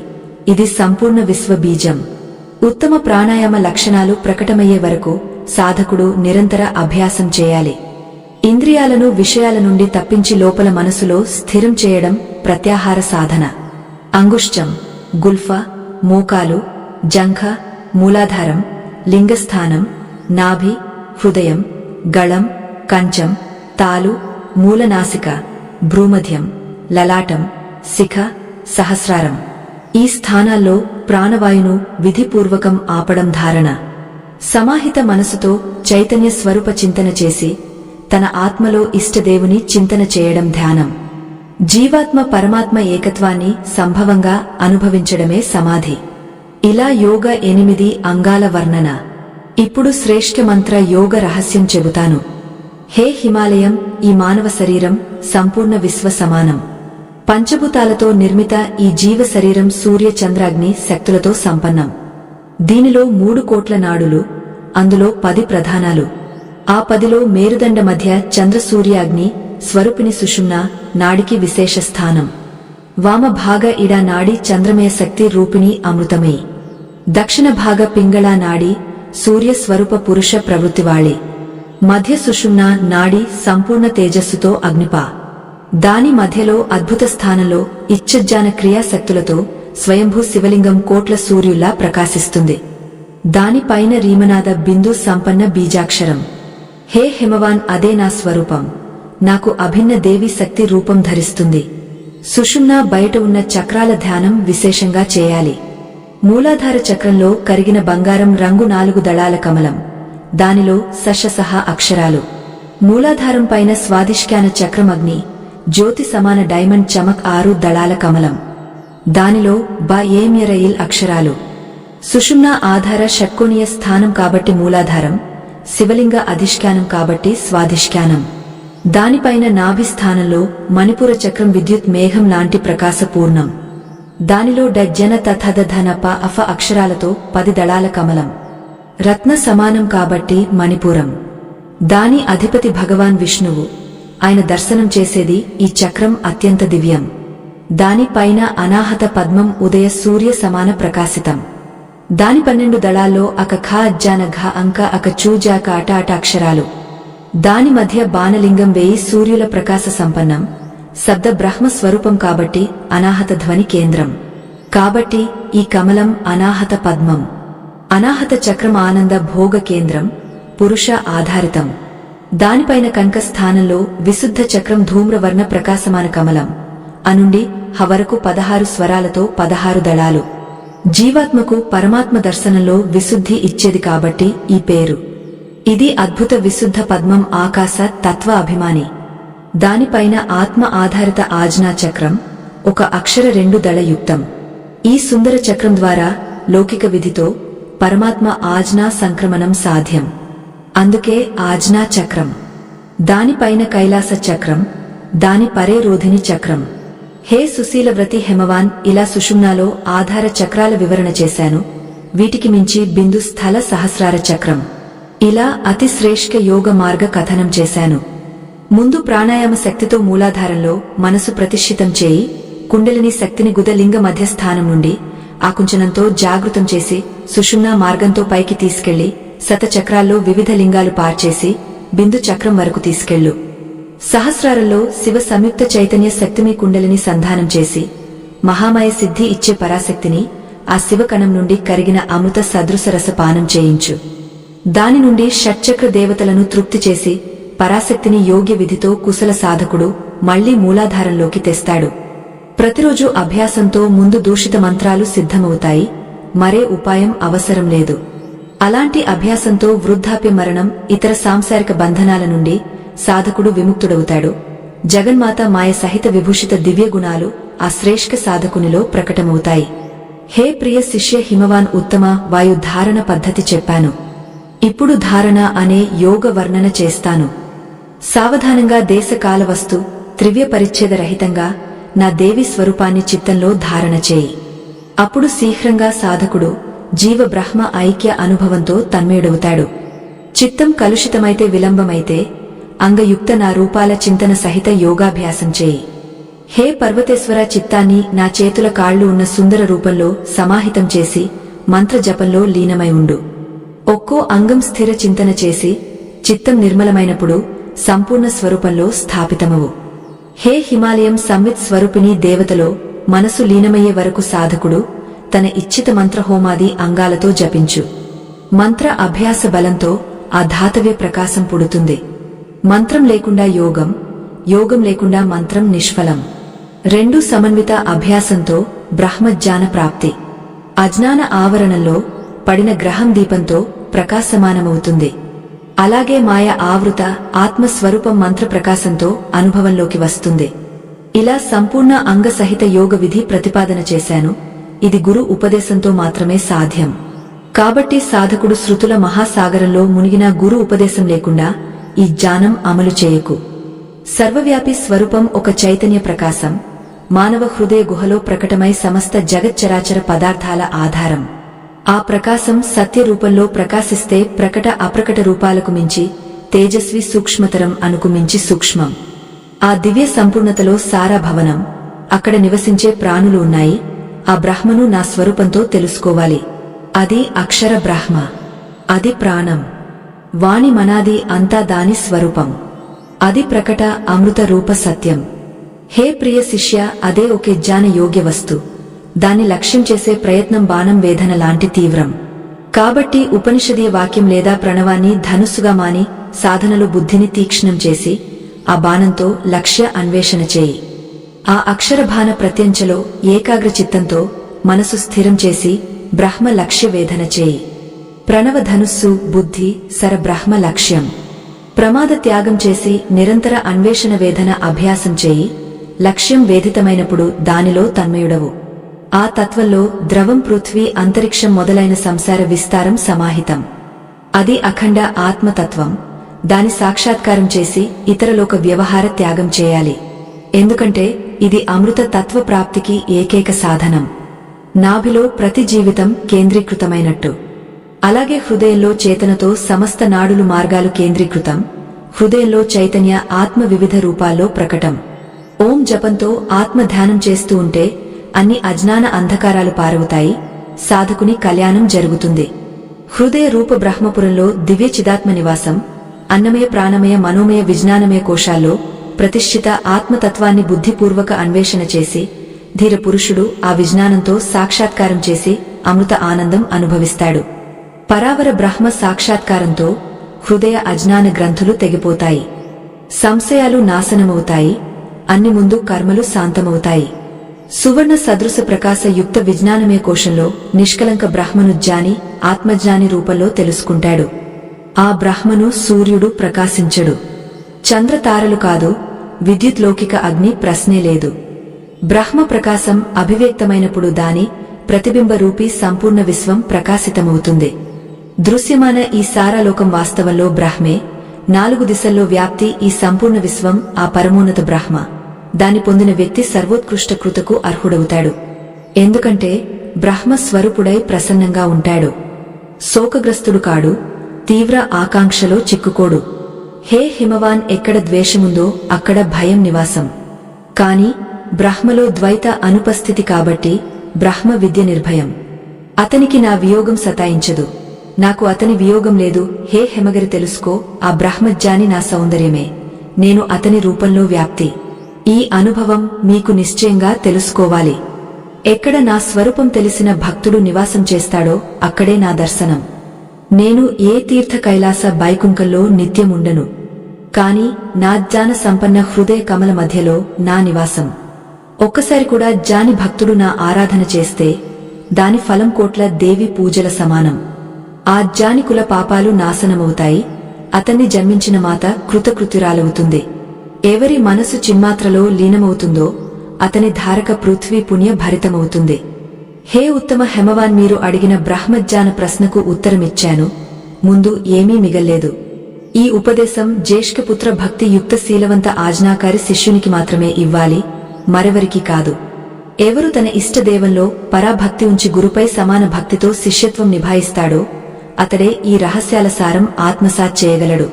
ఇది సంపూర్ణ విశ్వ బీజం. ఉత్తమ ప్రాణాయామ లక్షణాలు ప్రకటమయ్యే వరకు సాధకుడు నిరంతర అభ్యాసం చేయాలి. ఇంద్రియాలను విషయాల నుండి తప్పించి లోపల మనసులో స్థిరం చేయడం ప్రత్యాహార సాధన. అంగుష్టం, గుల్ఫ, మోకాలు, జంఘ, మూలాధారం, లింగస్థానం, నాభి, హృదయం, గళం, కంచం, తాలు, మూలనాసిక, భ్రూమధ్యం, లలాటం, శిఖ, సహస్రారం. ఈ స్థానాల్లో ప్రాణవాయును విధిపూర్వకం ఆపడం ధారణ. సమాహిత మనసుతో చైతన్య స్వరూప చింతన చేసి తన ఆత్మలో ఇష్టదేవుని చింతన చేయడం ధ్యానం. జీవాత్మ పరమాత్మ ఏకత్వాన్ని సంభవంగా అనుభవించడమే సమాధి. ఇలా యోగ 8 అంగాల వర్ణన. ఇప్పుడు శ్రేష్ఠ మంత్ర యోగ రహస్యం చెబుతాను. హే హిమాలయం, ఈ మానవ శరీరం సంపూర్ణ విశ్వ సమానం. పంచభూతాలతో నిర్మిత ఈ జీవ శరీరం సూర్య చంద్రాగ్ని శక్తులతో సంపన్నం. దీనిలో 3 కోట్ల నాడులు, అందులో 10 ప్రధానాలు. ఆ 10లో మేరుదండ మధ్య చంద్రసూర్యాగ్ని స్వరూపిణి సుషుమ్న నాడికి విశేష స్థానం. వామ భాగ ఇడ నాడి చంద్రమయ శక్తి రూపిణి అమృతమయి. దక్షిణ భాగ పింగళ నాడి సూర్య స్వరూప పురుష ప్రవృత్తివాళి. మధ్య సుషుమ్న నాడి సంపూర్ణ తేజస్సుతో అగ్నిపా. దాని మధ్యలో అద్భుత స్థానంలో ఇచ్చజ్ఞాన క్రియాశక్తులతో స్వయంభూ శివలింగం కోట్ల సూర్యుల్లా ప్రకాశిస్తుంది. దానిపైన రీమనాద బిందు సంపన్న బీజాక్షరం. హే హిమవాన్, అదే నా స్వరూపం. నాకు అభిన్న దేవి శక్తి రూపం ధరిస్తుంది. సుషుమ్న బయట ఉన్న చక్రాల ధ్యానం విశేషంగా చేయాలి. మూలాధార చక్రంలో కరిగిన బంగారం రంగు 4 దళాల కమలం. దానిలో సహ అక్షరాలు. మూలాధారం పైన స్వాదిష్కాన చక్రం అగ్ని జ్యోతి సమాన డైమండ్ చమక్ 6 దళాల కమలం. దానిలో ఏమ్యరయిల్ అక్షరాలు. సుషుమ్న ఆధార షట్కోణీయ స్థానం కాబట్టి మూలాధారం, శివలింగ అధిష్ఠానం కాబట్టి స్వాధిష్ఠానం. దానిపైన నాభి స్థానంలో మణిపుర చక్రం విద్యుత్ మేఘం లాంటి ప్రకాశపూర్ణం. దానిలో జన తథధన ప అఫ అక్షరాలతో 10 దళాల కమలం. రత్న సమానం కాబట్టి మణిపురం. దాని అధిపతి భగవాన్ విష్ణువు. ఆయన దర్శనం చేసేది ఈ చక్రం అత్యంత దివ్యం. దానిపైన అనాహత పద్మం ఉదయ సూర్య సమాన ప్రకాశితం. దాని 12 దళాల్లో అక ఖ అజ్జాన ఘ అంక అక చూజాక అట అట అక్షరాలు. దాని మధ్య బాణలింగం 1000 సూర్యుల ప్రకాశ సంపన్నం. శబ్ద బ్రహ్మ స్వరూపం కాబట్టి అనాహత ధ్వని కేంద్రం. కాబట్టి ఈ కమలం అనాహత పద్మం. అనాహత చక్రం ఆనంద భోగ కేంద్రం, పురుష ఆధారితం. దానిపైన కంక స్థానంలో విశుద్ధ చక్రం ధూమ్రవర్ణ ప్రకాశమాన కమలం. అనుండి హ వరకు 16 స్వరాలతో 16 దళాలు. జీవాత్మకు పరమాత్మ దర్శనంలో విశుద్ధి ఇచ్చేది కాబట్టి ఈ పేరు. ఇది అద్భుత విశుద్ధ పద్మం ఆకాశ తత్వ అభిమాని. దానిపైన ఆత్మ ఆధారిత ఆజ్ఞా చక్రం, ఒక అక్షర 2 దళ యుక్తం. ఈ సుందర చక్రం ద్వారా లౌకిక విధితో పరమాత్మ ఆజ్ఞా సంక్రమణం సాధ్యం. అందుకే ఆజ్ఞా చక్రం. దానిపైన కైలాస చక్రం, దాని పరే రోధిని చక్రం. హే సుశీలవ్రతి హెమవాన్, ఇలా సుషుమ్నాలో ఆధార చక్రాల వివరణ చేశాను. వీటికి మించి బిందు స్థల సహస్రార చక్రం, ఇలా అతి శ్రేష్ఠ యోగ మార్గ కథనం చేశాను. ముందు ప్రాణాయామ శక్తితో మూలాధారంలో మనసు ప్రతిష్ఠితం చేయి, కుండలిని శక్తిని గుదలింగ మధ్యస్థానం నుండి ఆకుంచనంతో జాగృతం చేసి సుషుమ్నా మార్గంతో పైకి తీసుకెళ్లి శతచక్రాల్లో వివిధ లింగాలు పార్చేసి బిందు చక్రం వరకు తీసుకెళ్ళు. సహస్రారంలో శివ సంయుక్త చైతన్య శక్తిని కుండలిని సంధానం చేసి మహామాయ సిద్ధి ఇచ్చే పరాశక్తిని ఆ శివకణం నుండి కరిగిన అమృత సదృశ రసపానం చేయించు. దాని నుండి షట్చక్ర దేవతలను తృప్తి చేసి పరాశక్తిని యోగ్య విధితో కుశల సాధకుడు మళ్లీ మూలాధారంలోకి తెస్తాడు. ప్రతిరోజు అభ్యాసంతో ముందు దూషిత మంత్రాలు సిద్ధమవుతాయి, మరే ఉపాయం అవసరం లేదు. అలాంటి అభ్యాసంతో వృద్ధాప్య మరణం ఇతర సాంసారిక బంధనాల నుండి సాధకుడు విముక్తుడవుతాడు. జగన్మాత మాయ సహిత విభూషిత దివ్య గుణాలు ఆ శ్రేష్ఠ సాధకునిలో ప్రకటమవుతాయి. హే ప్రియ శిష్య హిమవాన్, ఉత్తమ వాయు ధారణ పద్ధతి చెప్పాను. ఇప్పుడు ధారణ అనే యోగ వర్ణన చేస్తాను. సావధానంగా దేశకాల వస్తు త్రివ్య పరిచ్ఛేద రహితంగా నా దేవి స్వరూపాన్ని చిత్తంలో ధారణ చేయి. అప్పుడు శీఘ్రంగా సాధకుడు జీవ బ్రహ్మ ఐక్య అనుభవంతో తన్మయుడవుతాడు. చిత్తం కలుషితమైతే విలంబమైతే అంగయుక్త నా రూపాల చింతన సహిత యోగాభ్యాసం చేయి. హే పర్వతేశ్వర, చిత్తాన్ని నా చేతుల కాళ్లు ఉన్న సుందర రూపంలో సమాహితం చేసి మంత్రజపంలో లీనమై ఉండు. ఒక్కో అంగం స్థిర చింతన చేసి చిత్తం నిర్మలమైనప్పుడు సంపూర్ణ స్వరూపంలో స్థాపితమవు. హే హిమాలయం సంవిత్ స్వరూపిణి దేవతలో మనసు లీనమయ్యే వరకు సాధకుడు తన ఇచ్ఛిత మంత్రహోమాది అంగాలతో జపించు. మంత్ర అభ్యాస బలంతో ఆ ధాతవ్య ప్రకాశం పుడుతుంది. మంత్రం లేకుండా యోగం, యోగం లేకుండా మంత్రం నిష్ఫలం. రెండు సమన్విత అభ్యాసంతో బ్రహ్మజ్ఞాన ప్రాప్తి. అజ్ఞాన ఆవరణలో పడిన గ్రహం దీపంతో ప్రకాశమానమవుతుంది. అలాగే మాయ ఆవృత ఆత్మస్వరూపం మంత్ర ప్రకాశంతో అనుభవంలోకి వస్తుంది. ఇలా సంపూర్ణ అంగసహిత యోగ విధి ప్రతిపాదన చేశాను. ఇది గురు ఉపదేశంతో మాత్రమే సాధ్యం. కాబట్టి సాధకుడు శృతుల మహాసాగరంలో మునిగిన గురు ఉపదేశం లేకుండా ఈ జ్ఞానం అమలు చేయకు. సర్వవ్యాపి స్వరూపం ఒక చైతన్య ప్రకాశం మానవ హృదయ గుహలో ప్రకటమై సమస్త జగచ్చరాచర పదార్థాల ఆధారం. ఆ ప్రకాశం సత్య రూపంలో ప్రకాశిస్తే ప్రకట అప్రకట రూపాలకు మించి తేజస్వి, సూక్ష్మతరం అనుకు మించి సూక్ష్మం. ఆ దివ్య సంపూర్ణతలో సారా భవనం. అక్కడ నివసించే ప్రాణులు ఉన్నాయి. ఆ బ్రహ్మను నా స్వరూపంతో తెలుసుకోవాలి. అది అక్షర బ్రహ్మ, అది ప్రాణం. వాణి మనాది అంతా దాని స్వరూపం. అది ప్రకట అమృత రూప సత్యం. హే ప్రియ శిష్య, అదే ఒకే జ్ఞాన యోగ్య వస్తు. దాన్ని లక్ష్యం చేసే ప్రయత్నం బాణం వేదన లాంటి తీవ్రం. కాబట్టి ఉపనిషదీయ వాక్యం లేదా ప్రణవాన్ని ధనుస్సుగా మాని సాధనలో బుద్ధిని తీక్ష్ణం చేసి ఆ బాణంతో లక్ష్య అన్వేషణ చేయి. ఆ అక్షరభాన ప్రత్యంచలో ఏకాగ్ర చిత్తంతో మనసు స్థిరం చేసి బ్రహ్మ లక్ష్య వేదన చేయి. ప్రణవ ధనుస్సు బుద్ధి సర బ్రహ్మ లక్ష్యం. ప్రమాద త్యాగం చేసి నిరంతర అన్వేషణ వేదన అభ్యాసం చేయి. లక్ష్యం వేదితమైనప్పుడు దానిలో తన్మయుడవు. ఆ తత్వంలో ద్రవం, పృథ్వీ, అంతరిక్షం మొదలైన సంసార విస్తారం సమాహితం. అది అఖండ ఆత్మతత్వం. దాని సాక్షాత్కారం చేసి ఇతరలోక వ్యవహార త్యాగం చేయాలి. ఎందుకంటే ఇది అమృత తత్వ ప్రాప్తికి ఏకైక సాధనం. నాభిలో ప్రతి జీవితం కేంద్రీకృతమైనట్టు అలాగే హృదయంలో చేతనతో సమస్త నాడులు మార్గాలు కేంద్రీకృతం. హృదయంలో చైతన్య ఆత్మ వివిధ రూపాల్లో ప్రకటం. ఓం జపంతో ఆత్మ ధ్యానం చేస్తూ ఉంటే అన్ని అజ్ఞాన అంధకారాలు పారవుతాయి. సాధకుని కళ్యాణం జరుగుతుంది. హృదయ రూప బ్రహ్మపురంలో దివ్య చిదాత్మ నివాసం. అన్నమయ, ప్రాణమయ, మనోమయ, విజ్ఞానమయ కోశాల్లో ప్రతిష్ఠిత ఆత్మతత్వాన్ని బుద్ధిపూర్వక అన్వేషణ చేసి ధీర పురుషుడు ఆ విజ్ఞానంతో సాక్షాత్కారం చేసి అమృత ఆనందం అనుభవిస్తాడు. పరావర బ్రహ్మ సాక్షాత్కారంతో హృదయ అజ్ఞాన గ్రంథులు తెగిపోతాయి. సంశయాలు నాశనమవుతాయి. అన్ని ముందు కర్మలు శాంతమవుతాయి. సువర్ణ సదృశ ప్రకాశ యుక్త విజ్ఞానమయ కోశంలో నిష్కలంక బ్రహ్మను జ్ఞాని ఆత్మజ్ఞాని రూపంలో తెలుసుకుంటాడు. ఆ బ్రహ్మను సూర్యుడు ప్రకాశించడు. చంద్రతారలు కాదు. విద్యుత్ లౌకిక అగ్ని ప్రశ్నే లేదు. బ్రహ్మ ప్రకాశం అభివ్యక్తమైనప్పుడు దాని ప్రతిబింబ రూపీ సంపూర్ణ విశ్వం ప్రకాశితమవుతుంది. దృశ్యమాన ఈ సారాలోకం వాస్తవంలో బ్రహ్మే. 4 దిశల్లో వ్యాప్తి ఈ సంపూర్ణ విశ్వం ఆ పరమోన్నత బ్రహ్మ. దాని పొందిన వ్యక్తి సర్వోత్కృష్ట కృతకు అర్హుడవుతాడు. ఎందుకంటే బ్రహ్మ స్వరూపుడై ప్రసన్నంగా ఉంటాడు. శోకగ్రస్తుడు కాడు, తీవ్ర ఆకాంక్షలో చిక్కుకోడు. హే హిమవాన్, ఎక్కడ ద్వేషముందో అక్కడ భయం నివాసం. కాని బ్రహ్మలో ద్వైత అనుపస్థితి కాబట్టి బ్రహ్మ విద్య నిర్భయం. అతనికి నా వియోగం సతాయించదు. నాకు అతని వియోగం లేదు. హే హిమగిరి, తెలుసుకో, ఆ బ్రహ్మజ్ఞాని నా సౌందర్యమే, నేను అతని రూపంలో వ్యాప్తి. ఈ అనుభవం మీకు నిశ్చయంగా తెలుసుకోవాలి. ఎక్కడ నా స్వరూపం తెలిసిన భక్తుడు నివాసం చేస్తాడో అక్కడే నా దర్శనం. నేను ఏ తీర్థ కైలాస బైకుంకంలో నిత్యముండను, కాని నా జ్ఞాన సంపన్న హృదయ కమల మధ్యలో నా నివాసం. ఒక్కసారి కూడా జ్ఞాని భక్తుడు నా ఆరాధన చేస్తే దాని ఫలం కోట్ల దేవి పూజల సమానం. ఆ జ్ఞాని కుల పాపాలు నాశనమవుతాయి. అతన్ని జన్మించిన మాత కృతకృత్యురాలవుతుంది. ఎవరి మనసు చిన్మాత్రలో లీనమవుతుందో అతని ధారక పృథ్వీ పుణ్య భరితమవుతుంది. హే ఉత్తమ హేమవాన్, మీరు అడిగిన బ్రహ్మజ్ఞాన ప్రశ్నకు ఉత్తరమిచ్చాను. ముందు ఏమీ మిగల్లేదు. ఈ ఉపదేశం జ్యేష్ఠపుత్ర భక్తి యుక్త శీలవంత ఆజ్ఞాకారి శిష్యునికి మాత్రమే ఇవ్వాలి, మరెవరికి కాదు. ఎవరు తన ఇష్టదేవంలో పరాభక్తి ఉంచి గురుపై సమాన భక్తితో శిష్యత్వం నిభాయిస్తాడో అతడే ఈ రహస్యాల సారం ఆత్మసాత్ చేయగలడు.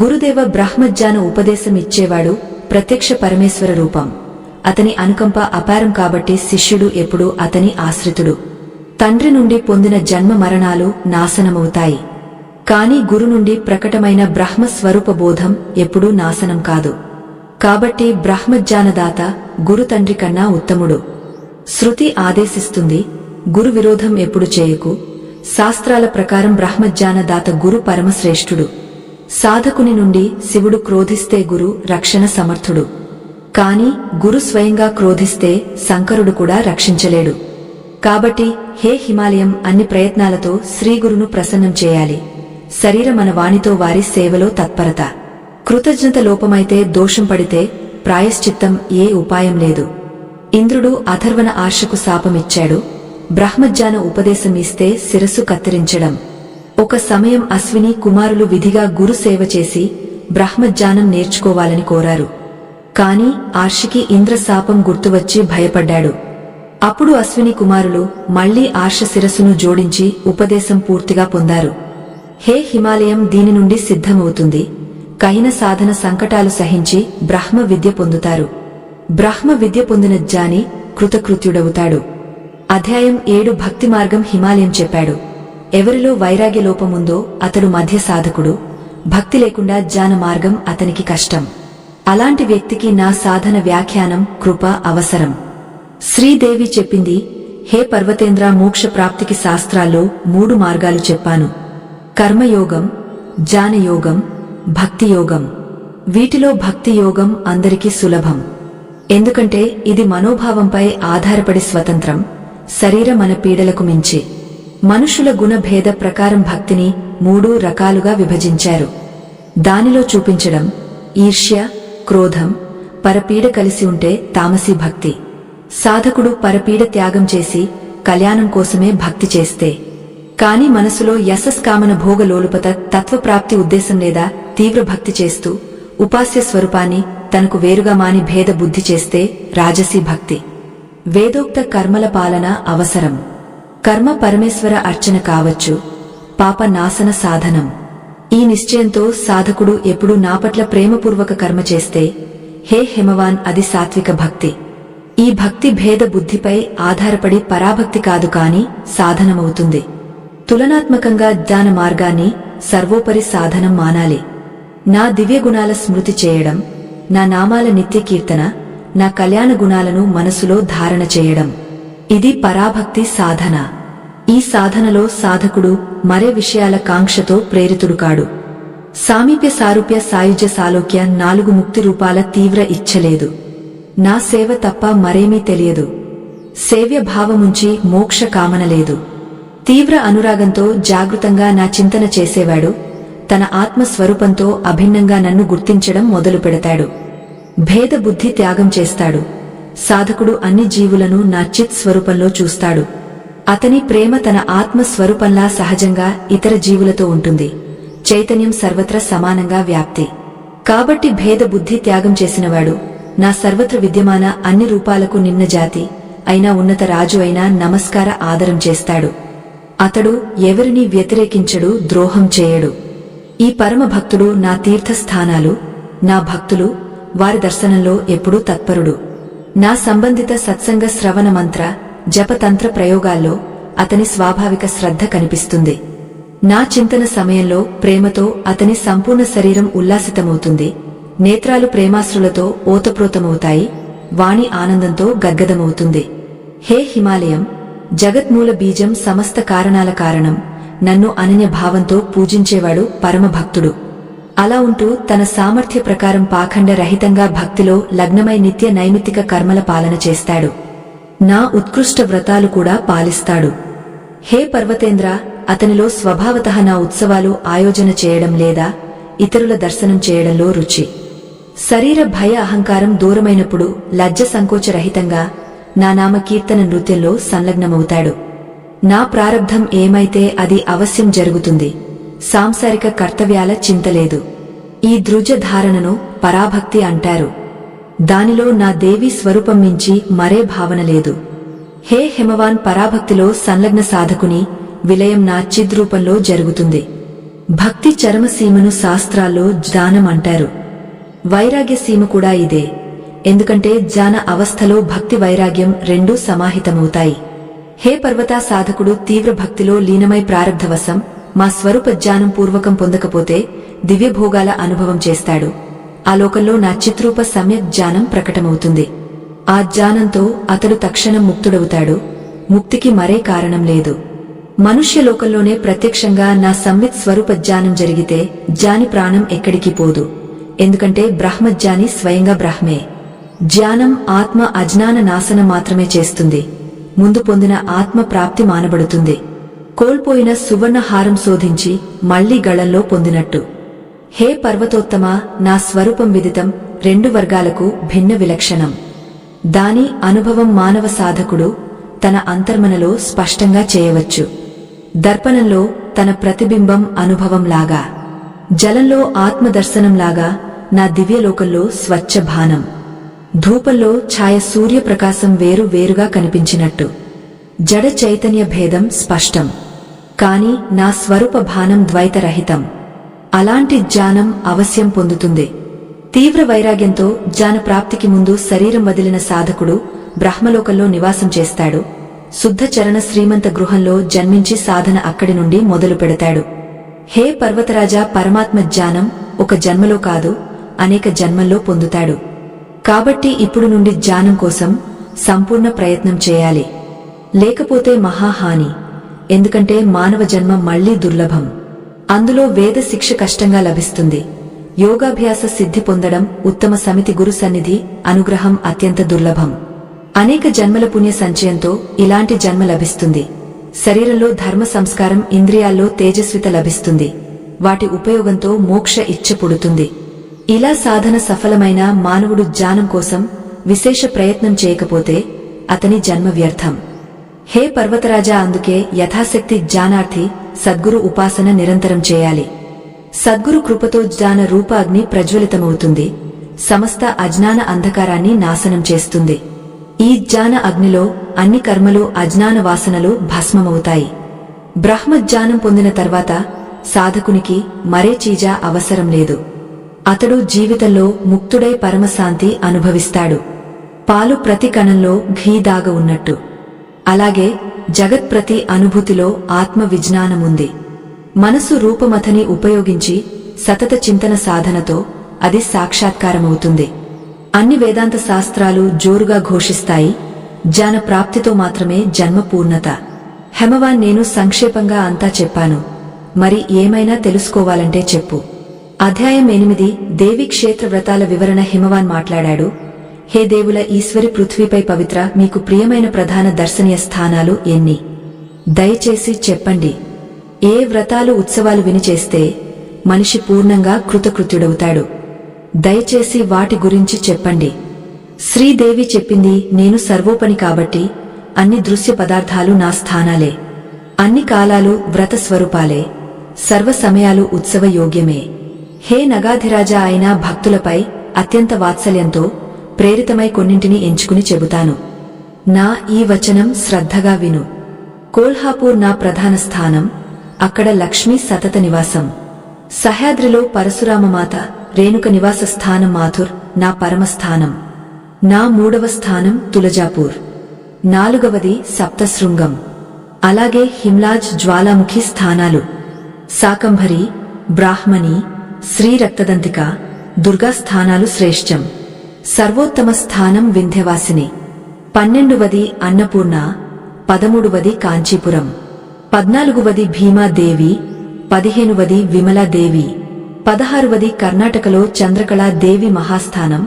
గురుదేవ బ్రహ్మజ్ఞాన ఉపదేశం ఇచ్చేవాడు ప్రత్యక్ష పరమేశ్వర రూపం. అతని అనుకంప అపారం కాబట్టి శిష్యుడు ఎప్పుడూ అతని ఆశ్రితుడు. తండ్రి నుండి పొందిన జన్మ మరణాలు నాశనమవుతాయి, కాని గురు నుండి ప్రకటమైన బ్రహ్మ స్వరూప బోధం ఎప్పుడూ నాశనం కాదు. కాబట్టి బ్రహ్మజ్ఞానదాత గురు తండ్రి కన్నా ఉత్తముడు. శృతి ఆదేశిస్తుంది, గురు విరోధం ఎప్పుడు చేయకు. శాస్త్రాల ప్రకారం బ్రహ్మజ్ఞానదాత గురు పరమశ్రేష్ఠుడు. సాధకుని నుండి శివుడు క్రోధిస్తే గురు రక్షణ సమర్థుడు. కాని గురు స్వయంగా క్రోధిస్తే శంకరుడు కూడా రక్షించలేడు. కాబట్టి హే హిమాలయం, అన్ని ప్రయత్నాలతో శ్రీగురును ప్రసన్నం చేయాలి. శరీర మన వాణితో వారి సేవలో తత్పరత. కృతజ్ఞత లోపమైతే, దోషం పడితే ప్రాయశ్చిత్తం ఏ ఉపాయం లేదు. ఇంద్రుడు అథర్వణ ఆర్షకు శాపమిచ్చాడు. బ్రహ్మజ్ఞాన ఉపదేశం ఇస్తే శిరస్సు కత్తిరించడం. ఒక సమయం అశ్విని కుమారులు విధిగా గురు సేవ చేసి బ్రహ్మజ్ఞానం నేర్చుకోవాలని కోరారు. కాని ఆర్షికి ఇంద్రశాపం గుర్తువచ్చి భయపడ్డాడు. అప్పుడు అశ్విని కుమారులు మళ్లీ ఆర్ష శిరస్సును జోడించి ఉపదేశం పూర్తిగా పొందారు. హే హిమాలయం, దీని నుండి సిద్ధమవుతుంది. కఠిన సాధన సంకటాలు సహించి బ్రహ్మ విద్య పొందుతారు. బ్రహ్మ విద్య పొందిన జ్ఞాని కృతకృత్యుడవుతాడు. అధ్యాయం 7 భక్తి మార్గం హిమాలయం చెప్పాడు. ఎవరిలో వైరాగ్య లోపముందో అతడు మధ్య సాధకుడు. భక్తి లేకుండా జ్ఞాన మార్గం అతనికి కష్టం. అలాంటి వ్యక్తికి నా సాధన వ్యాఖ్యానం కృప అవసరం. శ్రీదేవి చెప్పింది, హే పర్వతేంద్ర, మోక్ష ప్రాప్తికి శాస్త్రాల్లో 3 మార్గాలు చెప్పాను. కర్మయోగం, జ్ఞానయోగం, భక్తి యోగం. వీటిలో భక్తి యోగం అందరికీ సులభం. ఎందుకంటే ఇది మనోభావంపై ఆధారపడి స్వతంత్రం. శరీర మన పీడలకు మించి. మనుషుల గుణభేద ప్రకారం భక్తిని 3 రకాలుగా విభజించారు. దానిలో చూపించడం ఈర్ష్య, క్రోధం, పరపీడ కలిసి ఉంటే తామసీ భక్తి. సాధకుడు పరపీడ త్యాగం చేసి కళ్యాణం కోసమే భక్తి చేస్తే, కాని మనసులో యశస్కామన భోగలోలుపత తత్వప్రాప్తి ఉద్దేశం లేదా తీవ్ర భక్తి చేస్తూ ఉపాస్య స్వరూపాన్ని తనకు వేరుగా మాని భేద బుద్ధి చేస్తే రాజసీ భక్తి. వేదోక్త కర్మల పాలన అవసరం. కర్మ పరమేశ్వర అర్చన కావచ్చు, పాప నాశన సాధనం. ఈ నిశ్చయంతో సాధకుడు ఎప్పుడు నా పట్ల ప్రేమపూర్వక కర్మ చేస్తే, హే హిమవాన్, అది సాత్విక భక్తి. ఈ భక్తి భేద బుద్ధిపై ఆధారపడి పరాభక్తి కాదు, కాని సాధనమవుతుంది. తులనాత్మకంగా జ్ఞాన మార్గాన్ని సర్వోపరి సాధనం మానాలి. నా దివ్య గుణాల స్మృతి చేయడం, నా నామాల నిత్య కీర్తన, నా కళ్యాణ గుణాలను మనసులో ధారణ చేయడం, ఇది పరాభక్తి సాధన. ఈ సాధనలో సాధకుడు మరే విషయాల కాంక్షతో ప్రేరితుడు కాడు. సామీప్య, సారూప్య, సాయుజ్య, సాలోక్య 4 ముక్తి రూపాల తీవ్ర ఇచ్ఛలేదు. నా సేవ తప్ప మరేమీ తెలియదు. సేవ్య భావముంచి మోక్ష కామన లేదు. తీవ్ర అనురాగంతో జాగృతంగా నా చింతన చేసేవాడు తన ఆత్మస్వరూపంతో అభిన్నంగా నన్ను గుర్తించడం మొదలు పెడతాడు. భేద బుద్ధి త్యాగం చేస్తాడు. సాధకుడు అన్ని జీవులను నా చిత్ స్వరూపంలో చూస్తాడు. అతని ప్రేమ తన ఆత్మస్వరూపంలా సహజంగా ఇతర జీవులతో ఉంటుంది. చైతన్యం సర్వత్రా సమానంగా వ్యాప్తి. కాబట్టి భేద బుద్ధి త్యాగం చేసినవాడు నా సర్వత్ర విద్యమాన అన్ని రూపాలకు నిమ్న జాతి అయినా ఉన్నత రాజు అయినా నమస్కార ఆదరం చేస్తాడు. అతడు ఎవరినీ వ్యతిరేకించడు, ద్రోహం చేయడు. ఈ పరమ భక్తుడు నా తీర్థస్థానాలు, నా భక్తులు, వారి దర్శనంలో ఎప్పుడూ తత్పరుడు. నా సంబంధిత సత్సంగ శ్రవణ మంత్ర జపతంత్ర ప్రయోగాల్లో అతని స్వాభావిక శ్రద్ధ కనిపిస్తుంది. నా చింతన సమయంలో ప్రేమతో అతని సంపూర్ణ శరీరం ఉల్లాసితమవుతుంది. నేత్రాలు ప్రేమాశ్రులతో ఓతప్రోతమవుతాయి, వాణి ఆనందంతో గద్గదమవుతుంది. హే హిమాలయం, జగత్మూల బీజం, సమస్త కారణాల కారణం, నన్ను అనన్య భావంతో పూజించేవాడు పరమభక్తుడు. అలా ఉంటూ తన సామర్థ్య ప్రకారం పాఖండ రహితంగా భక్తిలో లగ్నమై నిత్య నైమిత్తిక కర్మల పాలన చేస్తాడు. నా ఉత్కృష్ట వ్రతాలు కూడా పాలిస్తాడు. హే పర్వతేంద్ర, అతనిలో స్వభావతః నా ఉత్సవాలు ఆయోజన చేయడం లేదా ఇతరుల దర్శనం చేయడంలో రుచి. శరీర భయ అహంకారం దూరమైనప్పుడు లజ్జ సంకోచరహితంగా నా నామ కీర్తన నృత్యంలో సంలగ్నమవుతాడు. నా ప్రారబ్ధం ఏమైతే అది అవశ్యం జరుగుతుంది. సాంసారిక కర్తవ్యాల చింతలేదు. ఈ దృజ ధారణను పరాభక్తి అంటారు. దానిలో నా దేవి స్వరూపం మించి మరే భావన లేదు. హే హిమవాన్, పరాభక్తిలో సంలగ్న సాధకుని విలయం నా చిద్రూపంలో జరుగుతుంది. భక్తి చరమసీమను శాస్త్రాల్లో జ్ఞానం అంటారు. వైరాగ్య సీమ కూడా ఇదే. ఎందుకంటే జ్ఞాన అవస్థలో భక్తి వైరాగ్యం రెండూ సమాహితమవుతాయి. హే పర్వతా, సాధకుడు తీవ్ర భక్తిలో లీనమై ప్రారబ్ధవశం మా స్వరూప జ్ఞానం పూర్వకం పొందకపోతే దివ్యభోగాల అనుభవం చేస్తాడు. ఆ లోకంలో నా చిత్రూప సమ్యక్ జ్ఞానం ప్రకటమవుతుంది. ఆ జ్ఞానంతో అతడు తక్షణం ముక్తుడవుతాడు. ముక్తికి మరే కారణం లేదు. మనుష్య లోకంలోనే ప్రత్యక్షంగా నా సమ్యక్ స్వరూప జ్ఞానం జరిగితే జ్ఞాని ప్రాణం ఎక్కడికి పోదు. ఎందుకంటే బ్రహ్మజ్ఞాని స్వయంగా బ్రహ్మే. జ్ఞానం ఆత్మ అజ్ఞాన నాశనం మాత్రమే చేస్తుంది. ముందు పొందిన ఆత్మ ప్రాప్తి మానబడుతుంది. కోల్పోయిన సువర్ణ హారం శోధించి మళ్లీ గళంలో పొందినట్టు. హే పర్వతోత్తమ, నా స్వరూపం విదితం, రెండు వర్గాలకు భిన్న విలక్షణం. దాని అనుభవం మానవ సాధకుడు తన అంతర్మనలో స్పష్టంగా చేయవచ్చు. దర్పణంలో తన ప్రతిబింబం అనుభవంలాగా, జలంలో ఆత్మదర్శనంలాగా నా దివ్యలోకంలో స్వచ్ఛ భానం. ధూపంలో ఛాయ సూర్యప్రకాశం వేరు వేరుగా కనిపించినట్టు. జడ చైతన్య భేదం స్పష్టం. కాని నా స్వరూప భానం ద్వైతరహితం. అలాంటి జ్ఞానం అవశ్యం పొందుతుంది. తీవ్ర వైరాగ్యంతో జ్ఞాన ప్రాప్తికి ముందు శరీరం వదిలిన సాధకుడు బ్రహ్మలోకంలో నివాసం చేస్తాడు. శుద్ధ చరణ శ్రీమంత గృహంలో జన్మించి సాధన అక్కడి నుండి మొదలు పెడతాడు. హే పర్వతరాజా, పరమాత్మ జ్ఞానం ఒక జన్మలో కాదు, అనేక జన్మల్లో పొందుతాడు. కాబట్టి ఇప్పుడు నుండి జ్ఞానం కోసం సంపూర్ణ ప్రయత్నం చేయాలి. లేకపోతే మహాహాని. ఎందుకంటే మానవ జన్మ మళ్లీ దుర్లభం. అందులో వేద శిక్ష కష్టంగా లభిస్తుంది. యోగాభ్యాస సిద్ధి పొందడం, ఉత్తమ సమితి గురు సన్నిధి అనుగ్రహం అత్యంత దుర్లభం. అనేక జన్మల పుణ్య సంచయంతో ఇలాంటి జన్మ లభిస్తుంది. శరీరంలో ధర్మ సంస్కారం, ఇంద్రియాల్లో తేజస్విత లభిస్తుంది. వాటి ఉపయోగంతో మోక్ష ఇచ్చ పుడుతుంది. ఇలా సాధన సఫలమైన మానవుడు జ్ఞానం కోసం విశేష ప్రయత్నం చేయకపోతే అతని జన్మ వ్యర్థం. హే పర్వతరాజా, అందుకే యథాశక్తి జ్ఞానార్థి సద్గురు ఉపాసన నిరంతరం చేయాలి. సద్గురు కృపతో జ్ఞాన రూప అగ్ని ప్రజ్వలితమవుతుంది. సమస్త అజ్ఞాన అంధకారాన్ని నాశనం చేస్తుంది. ఈ జ్ఞాన అగ్నిలో అన్ని కర్మలు, అజ్ఞాన వాసనలు భస్మమవుతాయి. బ్రహ్మజ్ఞానం పొందిన తర్వాత సాధకునికి మరే చీజ అవసరం లేదు. అతడు జీవితంలో ముక్తుడై పరమశాంతి అనుభవిస్తాడు. పాలు ప్రతి కణంలో ఘీ దాగ ఉన్నట్టు. అలాగే జగత్ ప్రతి అనుభూతిలో ఆత్మ విజ్ఞానముంది. మనసు రూపమథని ఉపయోగించి సతత చింతన సాధనతో అది సాక్షాత్కారమవుతుంది. అన్ని వేదాంత శాస్త్రాలు జోరుగా ఘోషిస్తాయి, జ్ఞాన ప్రాప్తితో మాత్రమే జన్మ పూర్ణత. హెమవాన్, నేను సంక్షేపంగా అంతా చెప్పాను. మరి ఏమైనా తెలుసుకోవాలంటే చెప్పు. అధ్యాయం 8 దేవి క్షేత్ర వ్రతాల వివరణ. హిమవాన్ మాట్లాడాడు. హే దేవుల ఈశ్వరి, పృథ్వీపై పవిత్ర, మీకు ప్రియమైన ప్రధాన దర్శనీయ స్థానాలు ఎన్ని? దయచేసి చెప్పండి. ఏ వ్రతాలు, ఉత్సవాలు విని చేస్తే మనిషి పూర్ణంగా కృతకృత్యుడవుతాడు? దయచేసి వాటి గురించి చెప్పండి. శ్రీదేవి చెప్పింది, నేను సర్వోపని కాబట్టి అన్ని దృశ్య పదార్థాలు నా స్థానాలే. అన్ని కాలాలు వ్రత స్వరూపాలే. సర్వ సమయాలు ఉత్సవ యోగ్యమే. హే నగాధిరాజా, అయిన భక్తులపై అత్యంత వాత్సల్యంతో ప్రేరితమై కొన్నింటిని ఎంచుకుని చెబుతాను. నా ఈ వచనం శ్రద్ధగా విను. కోల్హాపూర్ నా ప్రధాన స్థానం, అక్కడ లక్ష్మీ సతత నివాసం. సహ్యాద్రిలో పరశురామమాత రేణుక నివాస స్థానం మాథుర్ నా పరమస్థానం. నా 3వ స్థానం తులజాపూర్, 4వది సప్తశృంగం. అలాగే హిమ్లాజ్ జ్వాలాముఖి స్థానాలు శాకంభరి, బ్రాహ్మణి, శ్రీ రక్తదంతిక, దుర్గా స్థానాలు శ్రేష్టం. సర్వోత్తమ స్థానం వింధ్యవాసిని. 12వది అన్నపూర్ణ, 13వది కాంచీపురం, 14వది భీమాదేవి, 15వది విమలాదేవి, 16వది కర్ణాటకలో చంద్రకళా దేవి మహాస్థానం,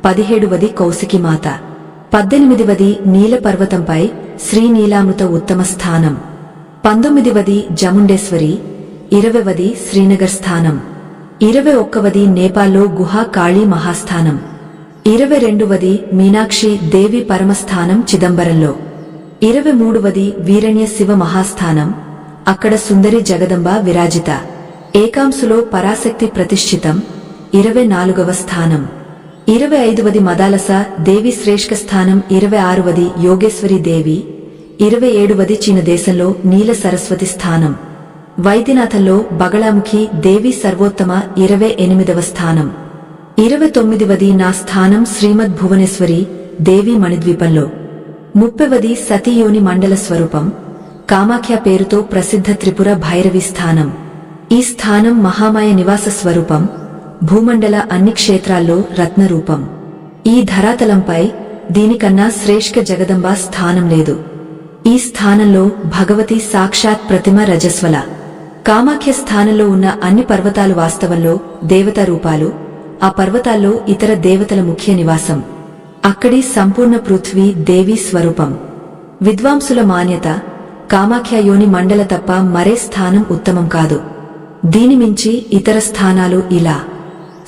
17వది కౌశికిమాత, 18వది నీలపర్వతంపై శ్రీనీలామృత ఉత్తమ స్థానం, 19వది జముండేశ్వరి, 20వది శ్రీనగర్ స్థానం, 21వది నేపాల్లో గుహా కాళీ మహాస్థానం, 22వది మీనాక్షి దేవి పరమస్థానం చిదంబరంలో, 23వది వీరణ్య శివ మహాస్థానం, అక్కడ సుందరి జగదంబ విరాజిత. ఏకాంశులో పరాశక్తి ప్రతిష్ఠితం, 24వ స్థానం. 25వది మదాలస దేవి శ్రేష్ఠ స్థానం, 26వది యోగేశ్వరి దేవి, 27వది చీన దేశంలో నీల సరస్వతి స్థానం. వైద్యనాథంలో బగళాముఖి దేవి సర్వోత్తమ, 28వ స్థానం. 29వది నా స్థానం శ్రీమద్ భువనేశ్వరి దేవి మణిద్వీపంలో. 30వది సతీయోని మండల స్వరూపం, కామాఖ్య పేరుతో ప్రసిద్ధ త్రిపుర భైరవి స్థానం. ఈ స్థానం మహామాయ నివాస స్వరూపం, భూమండల అన్ని క్షేత్రాల్లో రత్నరూపం. ఈ ధరాతలంపై దీనికన్నా శ్రేష్ఠ జగదంబా స్థానం లేదు. ఈ స్థానంలో భగవతి సాక్షాత్ ప్రతిమ రజస్వల. కామాఖ్య స్థానంలో ఉన్న అన్ని పర్వతాలు వాస్తవంలో దేవతా రూపాలు. ఆ పర్వతాల్లో ఇతర దేవతల ముఖ్య నివాసం. అక్కడి సంపూర్ణ పృథ్వీ దేవీ స్వరూపం. విద్వాంసుల మాన్యత, కామాఖ్య యోని మండల తప్ప మరే స్థానం ఉత్తమం కాదు. దీని మించి ఇతర స్థానాలు ఇలా: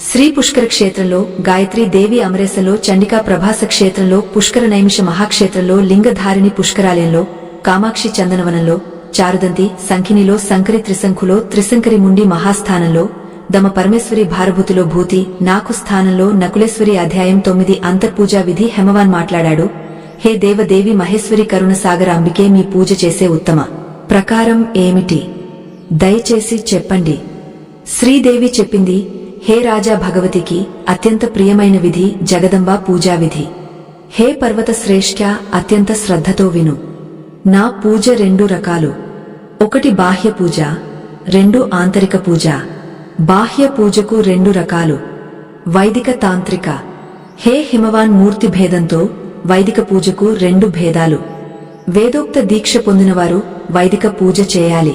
శ్రీ పుష్కర క్షేత్రంలో గాయత్రీ దేవి, అమరేశంలో చండికా ప్రభాస క్షేత్రంలో, పుష్కర నైమిష మహాక్షేత్రంలో, లింగధారిణి పుష్కరాలయంలో, కామాక్షి చందనవనంలో, చారుదంతి సంఖినిలో, శంకరి త్రిశంఖులో, త్రిశంకరి ముండి మహాస్థానంలో, దమ పరమేశ్వరి భారభూతిలో భూతి నాకు స్థానంలో, నకులేశ్వరి అధ్యాయం 9 అంతర్పూజా విధి. హెమవాన్ మాట్లాడాడు: హే దేవదేవి మహేశ్వరి కరుణ సాగర అంబికే, మీ పూజ చేసే ఉత్తమ ప్రకారం ఏమిటి? దయచేసి చెప్పండి. శ్రీదేవి చెప్పింది: హే రాజా, భగవతికి అత్యంత ప్రియమైన విధి జగదంబా పూజా విధి. హే పర్వత శ్రేష్ఠ, అత్యంత శ్రద్ధతో విను. నా పూజ 2 రకాలు. 1 బాహ్య పూజ, 2 ఆంతరిక పూజ. బాహ్య పూజకు 2 రకాలు: వైదిక, తాంత్రిక. హే హిమవాన్, మూర్తి భేదంతో వైదిక పూజకు 2 భేదాలు. వేదోక్త దీక్ష పొందినవారు వైదిక పూజ చేయాలి.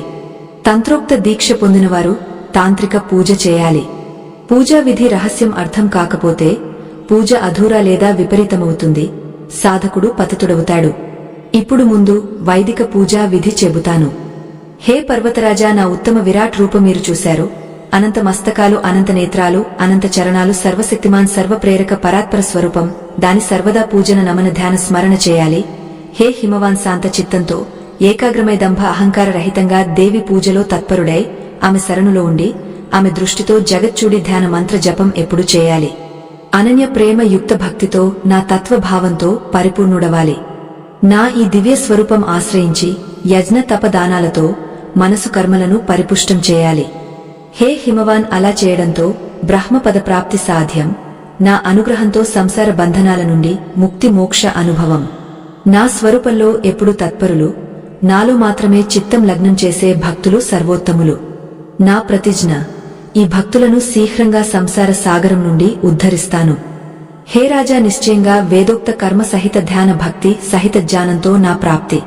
తంత్రోక్త దీక్ష పొందినవారు తాంత్రిక పూజ చేయాలి. పూజా విధి రహస్యం అర్థం కాకపోతే పూజ అధూరా లేదా విపరీతమవుతుంది, సాధకుడు పతితుడవుతాడు. ఇప్పుడు ముందు వైదిక పూజా విధి చెబుతాను. హే పర్వతరాజా, నా ఉత్తమ విరాట్ రూపం మీరు చూశారు. అనంత మస్తకాలు, అనంత నేత్రాలు, అనంత చరణాలు, సర్వశక్తిమాన్, సర్వప్రేరక పరాత్పర స్వరూపం. దాని సర్వదా పూజన, నమన, ధ్యాన, స్మరణ చేయాలి. హే హిమవాన్, శాంత చిత్తంతో ఏకాగ్రమై దంభ అహంకార రహితంగా దేవి పూజలో తత్పరుడై ఆమె శరణులో ఉండి ఆమె దృష్టితో జగచ్చూడి ధ్యాన మంత్ర జపం ఎప్పుడు చేయాలి. అనన్య ప్రేమ యుక్త భక్తితో నా తత్వభావంతో పరిపూర్ణుడవాలి. నా ఈ దివ్య స్వరూపం ఆశ్రయించి యజ్ఞ తపదానాలతో మనసు కర్మలను పరిపుష్టం చేయాలి. హే హిమవాన్, అలా చేయడంతో బ్రహ్మపద ప్రాప్తి సాధ్యం. నా అనుగ్రహంతో సంసార బంధనాల నుండి ముక్తి, మోక్ష అనుభవం. నా స్వరూపంలో ఎప్పుడు తత్పరులు, నాలో మాత్రమే చిత్తం లగ్నం చేసే భక్తులు సర్వోత్తములు. నా ప్రతిజ్ఞ, ఈ భక్తులను శీఘ్రంగా సంసార సాగరం నుండి ఉద్ధరిస్తాను. హే రాజా, నిశ్చయంగా వేదోక్త కర్మ సహిత ధ్యాన భక్తి సహిత జ్ఞానంతో నా ప్రాప్తి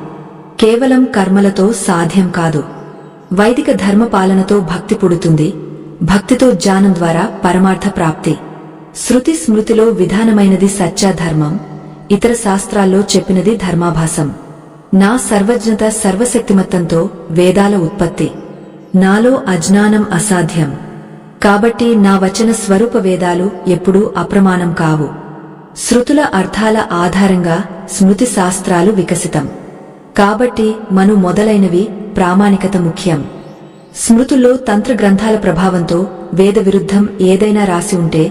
కేవలం కర్మలతో సాధ్యం కాదు. వైదిక ధర్మ పాలనతో భక్తి పుడుతుంది. భక్తితో జ్ఞానం ద్వారా పరమార్థ ప్రాప్తి. శృతి స్మృతిలో విధానమైనది సత్య ధర్మం, ఇతర శాస్త్రాల్లో చెప్పినది ధర్మాభాసం. నా సర్వజ్ఞత సర్వశక్తిమత్తంతో వేదాల ఉత్పత్తి. నాలో అజ్ఞానం అసాధ్యం. కాబట్టి నా వచన స్వరూప వేదాలు ఎప్పుడూ అప్రమాణం కావు. శృతుల అర్థాల ఆధారంగా స్మృతి శాస్త్రాలు వికసితం. కాబట్టి మను మొదలైనవి ప్రామాణికత ముఖ్యం. స్మృతుల్లో తంత్ర గ్రంథాల ప్రభావంతో వేద విరుద్ధం ఏదైనా రాసి ఉంటే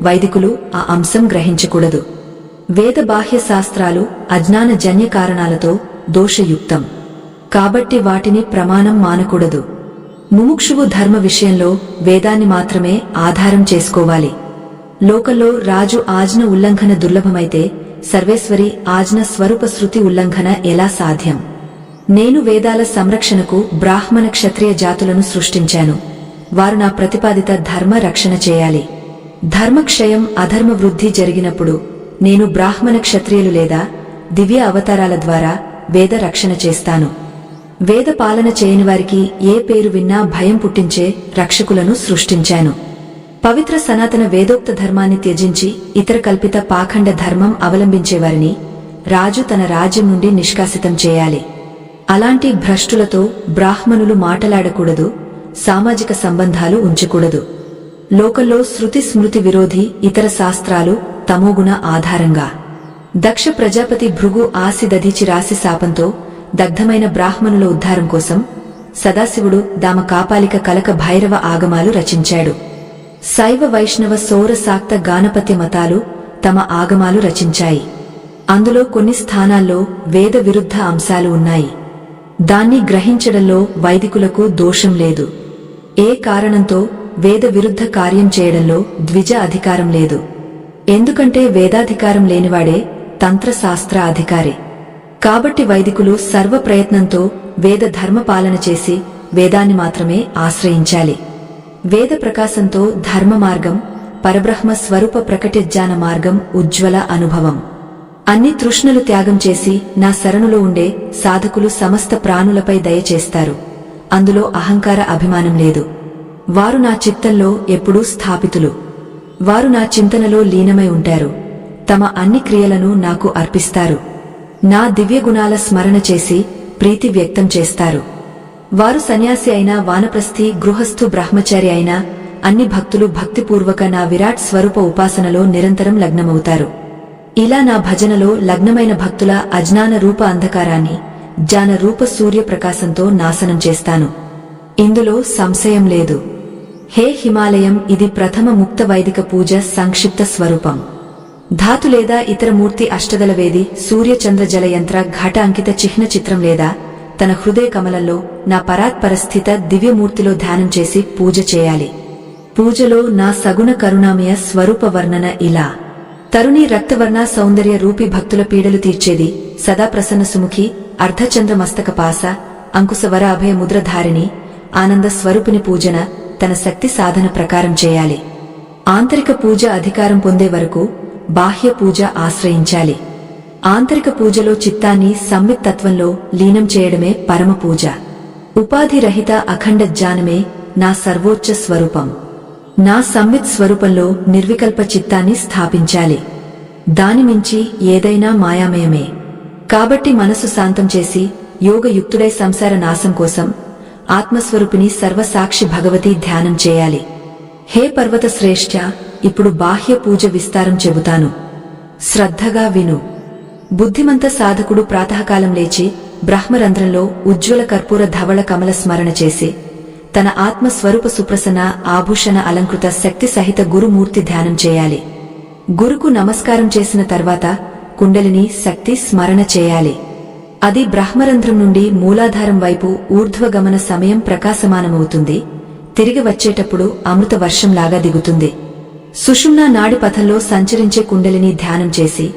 వైదికులు ఆ అంశం గ్రహించకూడదు. వేద బాహ్య శాస్త్రాలు అజ్ఞానజన్య కారణాలతో దోషయుక్తం కాబట్టి వాటిని ప్రమాణం మానకూడదు. ముముక్షువు ధర్మ విషయంలో వేదాన్ని మాత్రమే ఆధారం చేసుకోవాలి. లోకంలో రాజు ఆజ్ఞ ఉల్లంఘన దుర్లభమైతే సర్వేశ్వరి ఆజ్ఞ స్వరూప శృతి ఉల్లంఘన ఎలా సాధ్యం? నేను వేదాల సంరక్షణకు బ్రాహ్మణ క్షత్రియ జాతులను సృష్టించాను. వారు నా ప్రతిపాదిత ధర్మ రక్షణ చేయాలి. ధర్మక్షయం అధర్మ వృద్ధి జరిగినప్పుడు నేను బ్రాహ్మణ క్షత్రియులు లేదా దివ్య అవతారాల ద్వారా వేద రక్షణ చేస్తాను. వేద పాలన చేయనివారికి ఏ పేరు విన్నా భయం పుట్టించే రక్షకులను సృష్టించాను. పవిత్ర సనాతన వేదోక్త ధర్మాన్ని త్యజించి ఇతర కల్పిత పాఖండ ధర్మం అవలంబించేవారిని రాజు తన రాజ్యం నుండి నిష్కాసితం చేయాలి. అలాంటి భ్రష్టులతో బ్రాహ్మణులు మాటలాడకూడదు, సామాజిక సంబంధాలు ఉంచకూడదు. లోకంలో శృతి స్మృతి విరోధి ఇతర శాస్త్రాలు తమోగుణ ఆధారంగా. దక్ష ప్రజాపతి భృగు ఆసి దధిచి రాసి శాపంతో దగ్ధమైన బ్రాహ్మణుల ఉద్ధారం కోసం సదాశివుడు దామ కాపాలిక కలక భైరవ ఆగమాలు రచించాడు. శైవ వైష్ణవ సౌర శాక్త గానపత్య మతాలు తమ ఆగమాలు రచించాయి. అందులో కొన్ని స్థానాల్లో వేద విరుద్ధ అంశాలు ఉన్నాయి. దాన్ని గ్రహించడంలో వైదికులకు దోషం లేదు. ఏ కారణంతో వేద విరుద్ధ కార్యం చేయడంలో ద్విజ అధికారం లేదు. ఎందుకంటే వేదాధికారం లేనివాడే తంత్రశాస్త్ర అధికారి. కాబట్టి వైదికులు సర్వ ప్రయత్నంతో వేద ధర్మ పాలన చేసి వేదాన్ని మాత్రమే ఆశ్రయించాలి. వేద ప్రకాశంతో ధర్మ మార్గం, పరబ్రహ్మ స్వరూప ప్రకటిజ్ఞాన మార్గం ఉజ్వల అనుభవం. అన్ని తృష్ణలు త్యాగం చేసి నా శరణులో ఉండే సాధకులు సమస్త ప్రాణులపై దయచేస్తారు. అందులో అహంకార అభిమానం లేదు. వారు నా చిత్తంలో ఎప్పుడూ స్థాపితులు. వారు నా చింతనలో లీనమై ఉంటారు. తమ అన్ని క్రియలను నాకు అర్పిస్తారు. నా దివ్య గుణాల స్మరణ చేసి ప్రీతి వ్యక్తం చేస్తారు. వారు సన్యాసి అయినా వానప్రస్థి గృహస్థు బ్రహ్మచారి అయినా అన్ని భక్తులు భక్తిపూర్వక నా విరాట్ స్వరూప ఉపాసనలో నిరంతరం లగ్నమవుతారు. ఇలా నా భజనలో లగ్నమైన భక్తుల అజ్ఞాన రూప అంధకారాన్ని జ్ఞాన రూప సూర్య ప్రకాశంతో నాశనం చేస్తాను. ఇందులో సంశయం లేదు. హే హిమాలయం, ఇది ప్రథమ ముక్త వైదిక పూజ సంక్షిప్త స్వరూపం. ధాతు లేదా ఇతర మూర్తి అష్టదల వేది సూర్య చంద్ర జల యంత్ర ఘట అంకిత చిహ్న చిత్రం లేదా తన హృదయ కమలంలో నా పరాత్పరస్థిత దివ్యమూర్తిలో ధ్యానం చేసి పూజ చేయాలి. పూజలో నా సగుణ కరుణామయ స్వరూప వర్ణన ఇలా: తరుణి రక్తవర్ణ సౌందర్య రూపి భక్తుల పీడలు తీర్చేది, సదా ప్రసన్న సుముఖి, అర్ధచంద్ర మస్తక పాస, అంకుశవర అభయ ముద్రధారిణి, ఆనంద స్వరూపిని పూజన తన శక్తి సాధన ప్రకారం చేయాలి. ఆంతరిక పూజ అధికారం పొందే వరకు బాహ్య పూజ ఆశ్రయించాలి. ఆంతరిక పూజలో చిత్తాన్ని సంవిత్ తత్వంలో లీనం చేయడమే పరమ పూజ. ఉపాధిరహిత అఖండ జ్ఞానమే నా సర్వోచ్చ స్వరూపం. నా సంవిత్ స్వరూపంలో నిర్వికల్ప చిత్తాన్ని స్థాపించాలి. దాని మించి ఏదైనా మాయామయమే. కాబట్టి మనసు శాంతం చేసి యోగయుక్తుడై సంసార నాశం కోసం ఆత్మస్వరూపిణి సర్వసాక్షి భగవతి ధ్యానం చేయాలి. హే పర్వత శ్రేష్ఠ, ఇప్పుడు బాహ్య పూజ విస్తారం చెబుతాను, శ్రద్ధగా విను. బుద్ధిమంత సాధకుడు ప్రాతకాలం లేచి బ్రహ్మరంధ్రంలో ఉజ్వల కర్పూర ధవళ కమల స్మరణ చేసి తన ఆత్మస్వరూప సుప్రసన్న ఆభూషణ అలంకృత శక్తి సహిత గురుమూర్తి ధ్యానం చేయాలి. గురుకు నమస్కారం చేసిన తర్వాత కుండలిని శక్తి స్మరణ చేయాలి. అది బ్రహ్మరంధ్రం నుండి మూలాధారం వైపు ఊర్ధ్వగమన సమయం ప్రకాశమానమవుతుంది. తిరిగి వచ్చేటప్పుడు అమృత వర్షంలాగా దిగుతుంది. సుషుమ్నా నాడి పథంలో సంచరించే కుండలిని ధ్యానం చేసి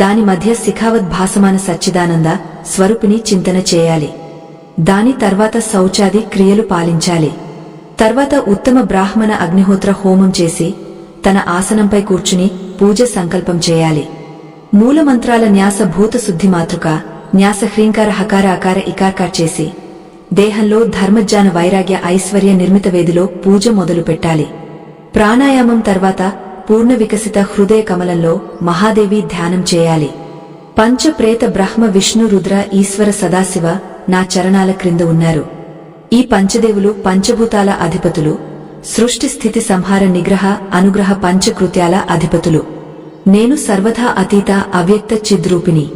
దాని మధ్య శిఖావత్ భాసమాన సచ్చిదానంద స్వరూపిణి చింతన చేయాలి. దాని తర్వాత శౌచాది క్రియలు పాలించాలి. తర్వాత ఉత్తమ బ్రాహ్మణ అగ్నిహోత్ర హోమం చేసి తన ఆసనంపై కూర్చుని పూజ సంకల్పం చేయాలి. మూలమంత్రాల న్యాస భూత శుద్ధి మాతృక న్యాస హ్రీంకార హకార అకార ఇకార్కార్ చేసి దేహంలో ధర్మజ్ఞాన వైరాగ్య ఐశ్వర్య నిర్మిత వేదిలో పూజ మొదలు పెట్టాలి. ప్రాణాయామం తర్వాత పూర్ణ వికసిత హృదయ కమలంలో మహాదేవి ధ్యానం చేయాలి. పంచ ప్రేత బ్రహ్మ విష్ణు రుద్ర ఈశ్వర సదాశివ నా చరణాల క్రింద ఉన్నారు. ఈ పంచదేవులు పంచభూతాల అధిపతులు, సృష్టి స్థితి సంహార నిగ్రహ అనుగ్రహ పంచకృత్యాల అధిపతులు. నేను సర్వథా అతీత అవ్యక్త చిద్రూపిణి.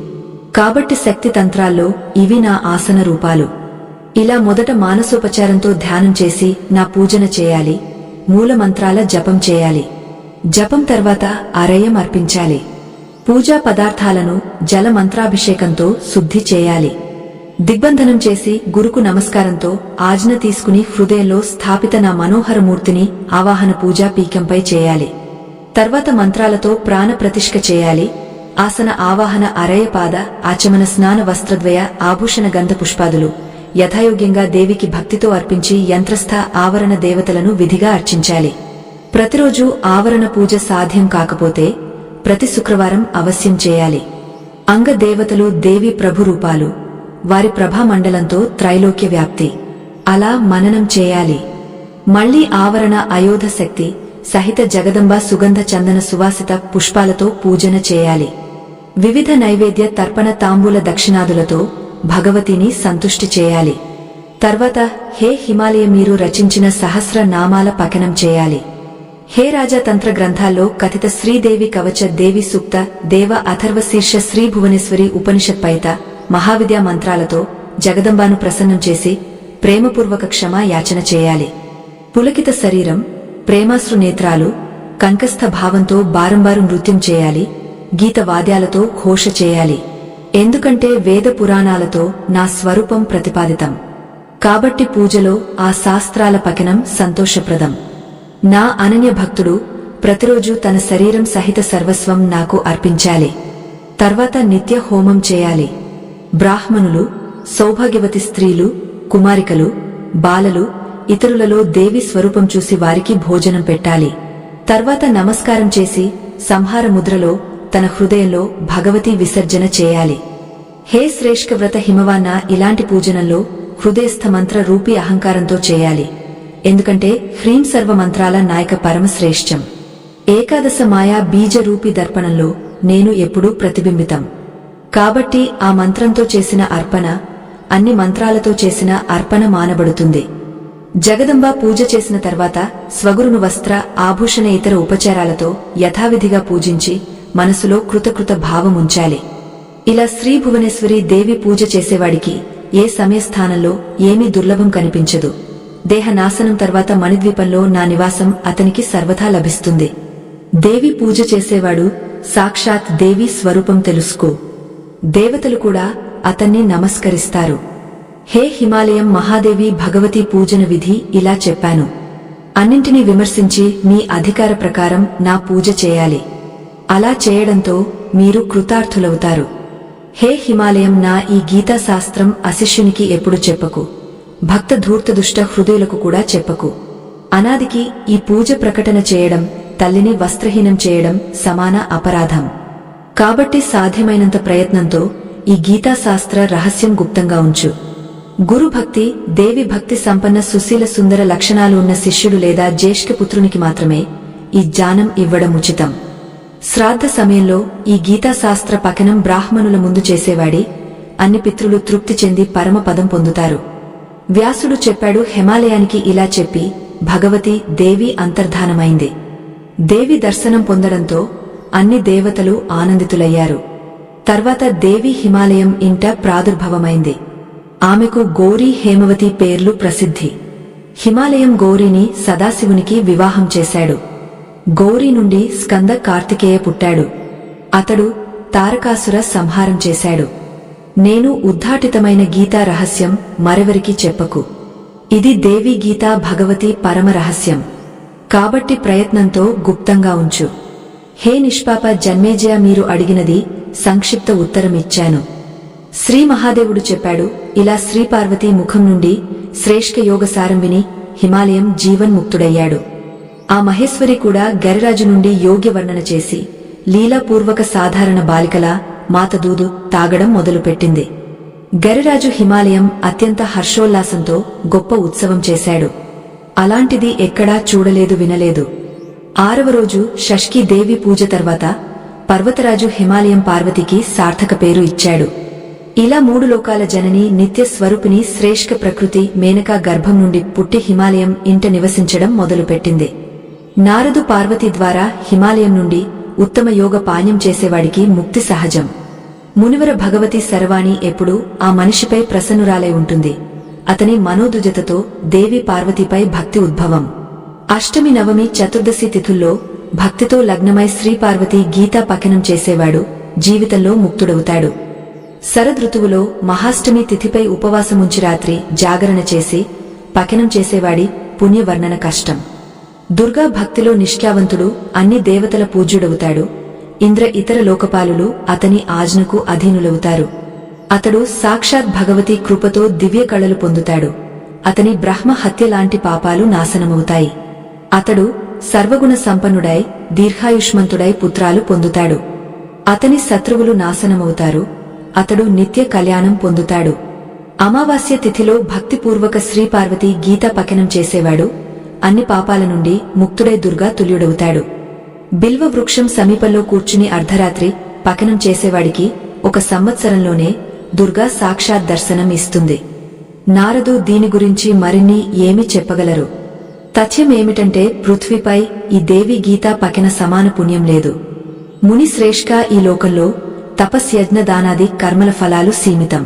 కాబట్టి శక్తి తంత్రాల్లో ఇవి నా ఆసన రూపాలు. ఇలా మొదట మానసోపచారంతో ధ్యానం చేసి నా పూజన చేయాలి. మూలమంత్రాల జపం చేయాలి. జపం తర్వాత అరయం అర్పించాలి. పూజా పదార్థాలను జల మంత్రాభిషేకంతో శుద్ధి చేయాలి. దిగ్బంధనం చేసి గురుకు నమస్కారంతో ఆజ్ఞ తీసుకుని హృదయంలో స్థాపిత నా మనోహర మూర్తిని ఆవాహన పూజా పీఠంపై చేయాలి. తర్వాత మంత్రాలతో ప్రాణ ప్రతిష్ఠ చేయాలి. ఆసన ఆవాహన అరయపాద ఆచమన స్నాన వస్త్రద్వయ ఆభూషణ గంధ పుష్పాదులు యథాయోగ్యంగా దేవికి భక్తితో అర్పించి యంత్రస్థ ఆవరణ దేవతలను విధిగా అర్చించాలి. ప్రతిరోజు ఆవరణ పూజ సాధ్యం కాకపోతే ప్రతి శుక్రవారం అవశ్యం చేయాలి. అంగ దేవతలు దేవి ప్రభు రూపాలు, వారి ప్రభామండలంతో త్రైలోక్య వ్యాప్తి అలా మననం చేయాలి. మళ్లీ ఆవరణ అయోధ శక్తి సహిత జగదంబ సుగంధ చందన సువాసిత పుష్పాలతో పూజన చేయాలి. వివిధ నైవేద్య తర్పణ తాంబూల దక్షిణాదులతో భగవతిని సంతుష్టి చేయాలి. తర్వాత హే హిమాలయ మీరు రచించిన సహస్ర నామాల పఠనం చేయాలి. హే రాజా తంత్ర గ్రంథాల్లో కథిత శ్రీదేవి కవచ దేవి సూక్త దేవ అథర్వ శీర్ష శ్రీ భువనేశ్వరి ఉపనిషత్ పైత మహావిద్యా మంత్రాలతో జగదంబాను ప్రసన్నం చేసి ప్రేమపూర్వక క్షమా యాచన చేయాలి. పులకిత శరీరం, ప్రేమాశ్రు నేత్రాలు, కంకస్థ భావంతో బారంబారు నృత్యం చేయాలి. గీత వాద్యాలతో ఘోష చేయాలి. ఎందుకంటే వేద పురాణాలతో నా స్వరూపం ప్రతిపాదితం కాబట్టి పూజలో ఆ శాస్త్రాల పఠనం సంతోషప్రదం. నా అనన్య భక్తుడు ప్రతిరోజు తన శరీరం సహిత సర్వస్వం నాకు అర్పించాలి. తర్వాత నిత్య హోమం చేయాలి. బ్రాహ్మణులు, సౌభాగ్యవతి స్త్రీలు, కుమారికలు, బాలలు ఇతరులలో దేవి స్వరూపం చూసి వారికి భోజనం పెట్టాలి. తర్వాత నమస్కారం చేసి సంహార ముద్రలో తన హృదయంలో భగవతీ విసర్జన చేయాలి. హే శ్రేష్ఠవ్రత హిమవాన్న ఇలాంటి పూజనంలో హృదయస్థ మంత్ర రూపీ అహంకారంతో చేయాలి. ఎందుకంటే హ్రీం సర్వ మంత్రాల నాయక పరమశ్రేష్టం. ఏకాదశ మాయా బీజ రూపీ దర్పణంలో నేను ఎప్పుడూ ప్రతిబింబితం కాబట్టి ఆ మంత్రంతో చేసిన అర్పణ అన్ని మంత్రాలతో చేసిన అర్పణ మానబడుతుంది. జగదంబ పూజ చేసిన తర్వాత స్వగురును వస్త్ర ఆభూషణ ఇతర ఉపచారాలతో యథావిధిగా పూజించి మనసులో కృతకృత భావముంచాలి. ఇలా శ్రీ భువనేశ్వరి దేవి పూజ చేసేవాడికి ఏ సమయస్థానంలో ఏమీ దుర్లభం కనిపించదు. దేహ నాశనం తర్వాత మణిద్వీపంలో నా నివాసం అతనికి సర్వథా లభిస్తుంది. దేవి పూజ చేసేవాడు సాక్షాత్ దేవి స్వరూపం తెలుసుకో. దేవతలు కూడా అతన్ని నమస్కరిస్తారు. హే హిమాలయం మహాదేవి భగవతి పూజన విధి ఇలా చెప్పాను. అన్నింటినీ విమర్శించి మీ అధికార ప్రకారం నా పూజ చేయాలి. అలా చేయడంతో మీరు కృతార్థులవుతారు. హే హిమాలయం నా ఈ గీతాశాస్త్రం అశిష్యునికి ఎప్పుడు చెప్పకు. భక్త ధూర్తదుష్ట హృదయులకు కూడా చెప్పకు. అనాదికి ఈ పూజ ప్రకటన చేయడం తల్లిని వస్త్రహీనం చేయడం సమాన అపరాధం. కాబట్టి సాధ్యమైనంత ప్రయత్నంతో ఈ గీతాశాస్త్ర రహస్యం గుప్తంగా ఉంచు. గురుభక్తి, దేవి భక్తి సంపన్న సుశీల సుందర లక్షణాలు ఉన్న శిష్యుడు లేదా జ్యేష్ఠపుత్రునికి మాత్రమే ఈ జ్ఞానం ఇవ్వడం ఉచితం. శ్రాద్ధ సమయంలో ఈ గీతాశాస్త్ర పఠనం బ్రాహ్మణుల ముందు చేసేవాడి అన్ని పితృలు తృప్తి చెంది పరమపదం పొందుతారు. వ్యాసుడు చెప్పాడు. హిమాలయానికి ఇలా చెప్పి భగవతి దేవి అంతర్ధానమైంది. దేవి దర్శనం పొందడంతో అన్ని దేవతలు ఆనందితులయ్యారు. తర్వాత దేవి హిమాలయం ఇంట ప్రాదుర్భవమైంది. ఆమెకు గౌరీ హేమవతి పేర్లు ప్రసిద్ధి. హిమాలయం గౌరీని సదాశివునికి వివాహం చేశాడు. గౌరీ నుండి స్కంద కార్తికేయ పుట్టాడు. అతడు తారకాసుర సంహారం చేశాడు. నేను ఉద్ఘాటితమైన గీతా రహస్యం మరెవరికి చెప్పకు. ఇది దేవీ గీతా భగవతి పరమ రహస్యం కాబట్టి ప్రయత్నంతో గుప్తంగా ఉంచు. హే నిష్పాప జన్మేజయ మీరు అడిగినది సంక్షిప్త ఉత్తరమిచ్చాను. శ్రీ మహాదేవుడు చెప్పాడు. ఇలా శ్రీపార్వతీ ముఖం నుండి శ్రేష్ఠ యోగ సారం విని హిమాలయం జీవన్ముక్తుడయ్యాడు. ఆ మహేశ్వరి కూడా గరిరాజు నుండి యోగ్య వర్ణన చేసి లీలాపూర్వక సాధారణ బాలికలా మాతదూదు తాగడం మొదలుపెట్టింది. గరిరాజు హిమాలయం అత్యంత హర్షోల్లాసంతో గొప్ప ఉత్సవం చేశాడు. అలాంటిది ఎక్కడా చూడలేదు వినలేదు. 6వ రోజు షష్ఠీ దేవి పూజ తర్వాత పర్వతరాజు హిమాలయం పార్వతికి సార్థక పేరు ఇచ్చాడు. ఇలా 3 లోకాల జనని నిత్య స్వరూపిణి శ్రేష్ఠ ప్రకృతి మేనకా గర్భం నుండి పుట్టి హిమాలయం ఇంట నివసించడం మొదలుపెట్టింది. నారదు పార్వతి ద్వారా హిమాలయం నుండి ఉత్తమ యోగ పానీయం చేసేవాడికి ముక్తి సహజం. మునివర భగవతి శరవాణి ఎప్పుడూ ఆ మనిషిపై ప్రసన్నురాలై ఉంటుంది. అతని మనోదుజతతో దేవి పార్వతిపై భక్తి ఉద్భవం. అష్టమి, నవమి, చతుర్దశి తిథుల్లో భక్తితో లగ్నమై శ్రీపార్వతి గీతా పఠనం చేసేవాడు జీవితంలో ముక్తుడవుతాడు. శరదృతువులో మహాష్టమి తిథిపై ఉపవాసముంచి రాత్రి జాగరణ చేసి పకనం చేసేవాడి పుణ్యవర్ణన కష్టం. దుర్గా భక్తిలో నిష్ఠావంతుడు అన్ని దేవతల పూజ్యుడవుతాడు. ఇంద్ర ఇతర లోకపాలులు అతని ఆజ్ఞకు అధీనులవుతారు. అతడు సాక్షాత్ భగవతి కృపతో దివ్య కళలు పొందుతాడు. అతని బ్రహ్మ హత్య లాంటి పాపాలు నాశనమవుతాయి. అతడు సర్వగుణ సంపన్నుడై దీర్ఘాయుష్మంతుడై పుత్రాలు పొందుతాడు. అతని శత్రువులు నాశనమవుతారు. అతడు నిత్య కళ్యాణం పొందుతాడు. అమావాస్య తిథిలో భక్తిపూర్వక శ్రీపార్వతి గీత పకనం చేసేవాడు అన్ని పాపాల నుండి ముక్తుడై దుర్గా తుల్యుడవుతాడు. బిల్వ వృక్షం సమీపంలో కూర్చుని అర్ధరాత్రి పకనం చేసేవాడికి 1 సంవత్సరంలోనే దుర్గా సాక్షాత్ దర్శనం ఇస్తుంది. నారదు దీని గురించి మరిన్ని ఏమి చెప్పగలరు? తథ్యమేమిటంటే పృథ్వీపై ఈ దేవి గీతా పకన సమాన పుణ్యం లేదు. ముని శ్రేష్ఠ ఈ లోకంలో తపస్యజ్ఞ దానాది కర్మల ఫలాలు సీమితం.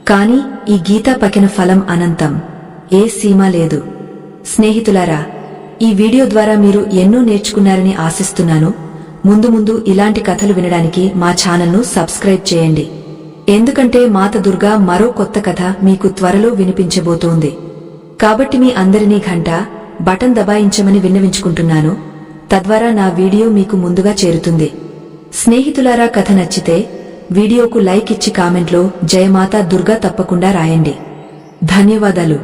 కాని ఈ గీతా పకన ఫలం అనంతం. ఏ సీమ లేదు. స్నేహితులారా, ఈ వీడియో ద్వారా మీరు ఎన్నో నేర్చుకున్నారని ఆశిస్తున్నాను. ముందు ముందు ఇలాంటి కథలు వినడానికి మా ఛానల్ను సబ్స్క్రైబ్ చేయండి. ఎందుకంటే మాత దుర్గా మరో కొత్త కథ మీకు త్వరలో వినిపించబోతోంది. కాబట్టి మీ అందరినీ గంట బటన్ దబాయించమని విన్నవించుకుంటున్నాను. తద్వారా నా వీడియో మీకు ముందుగా చేరుతుంది. స్నేహితులారా, కథ నచ్చితే వీడియోకు లైక్ ఇచ్చి కామెంట్లో జయమాతా దుర్గా తప్పకుండా రాయండి. ధన్యవాదాలు.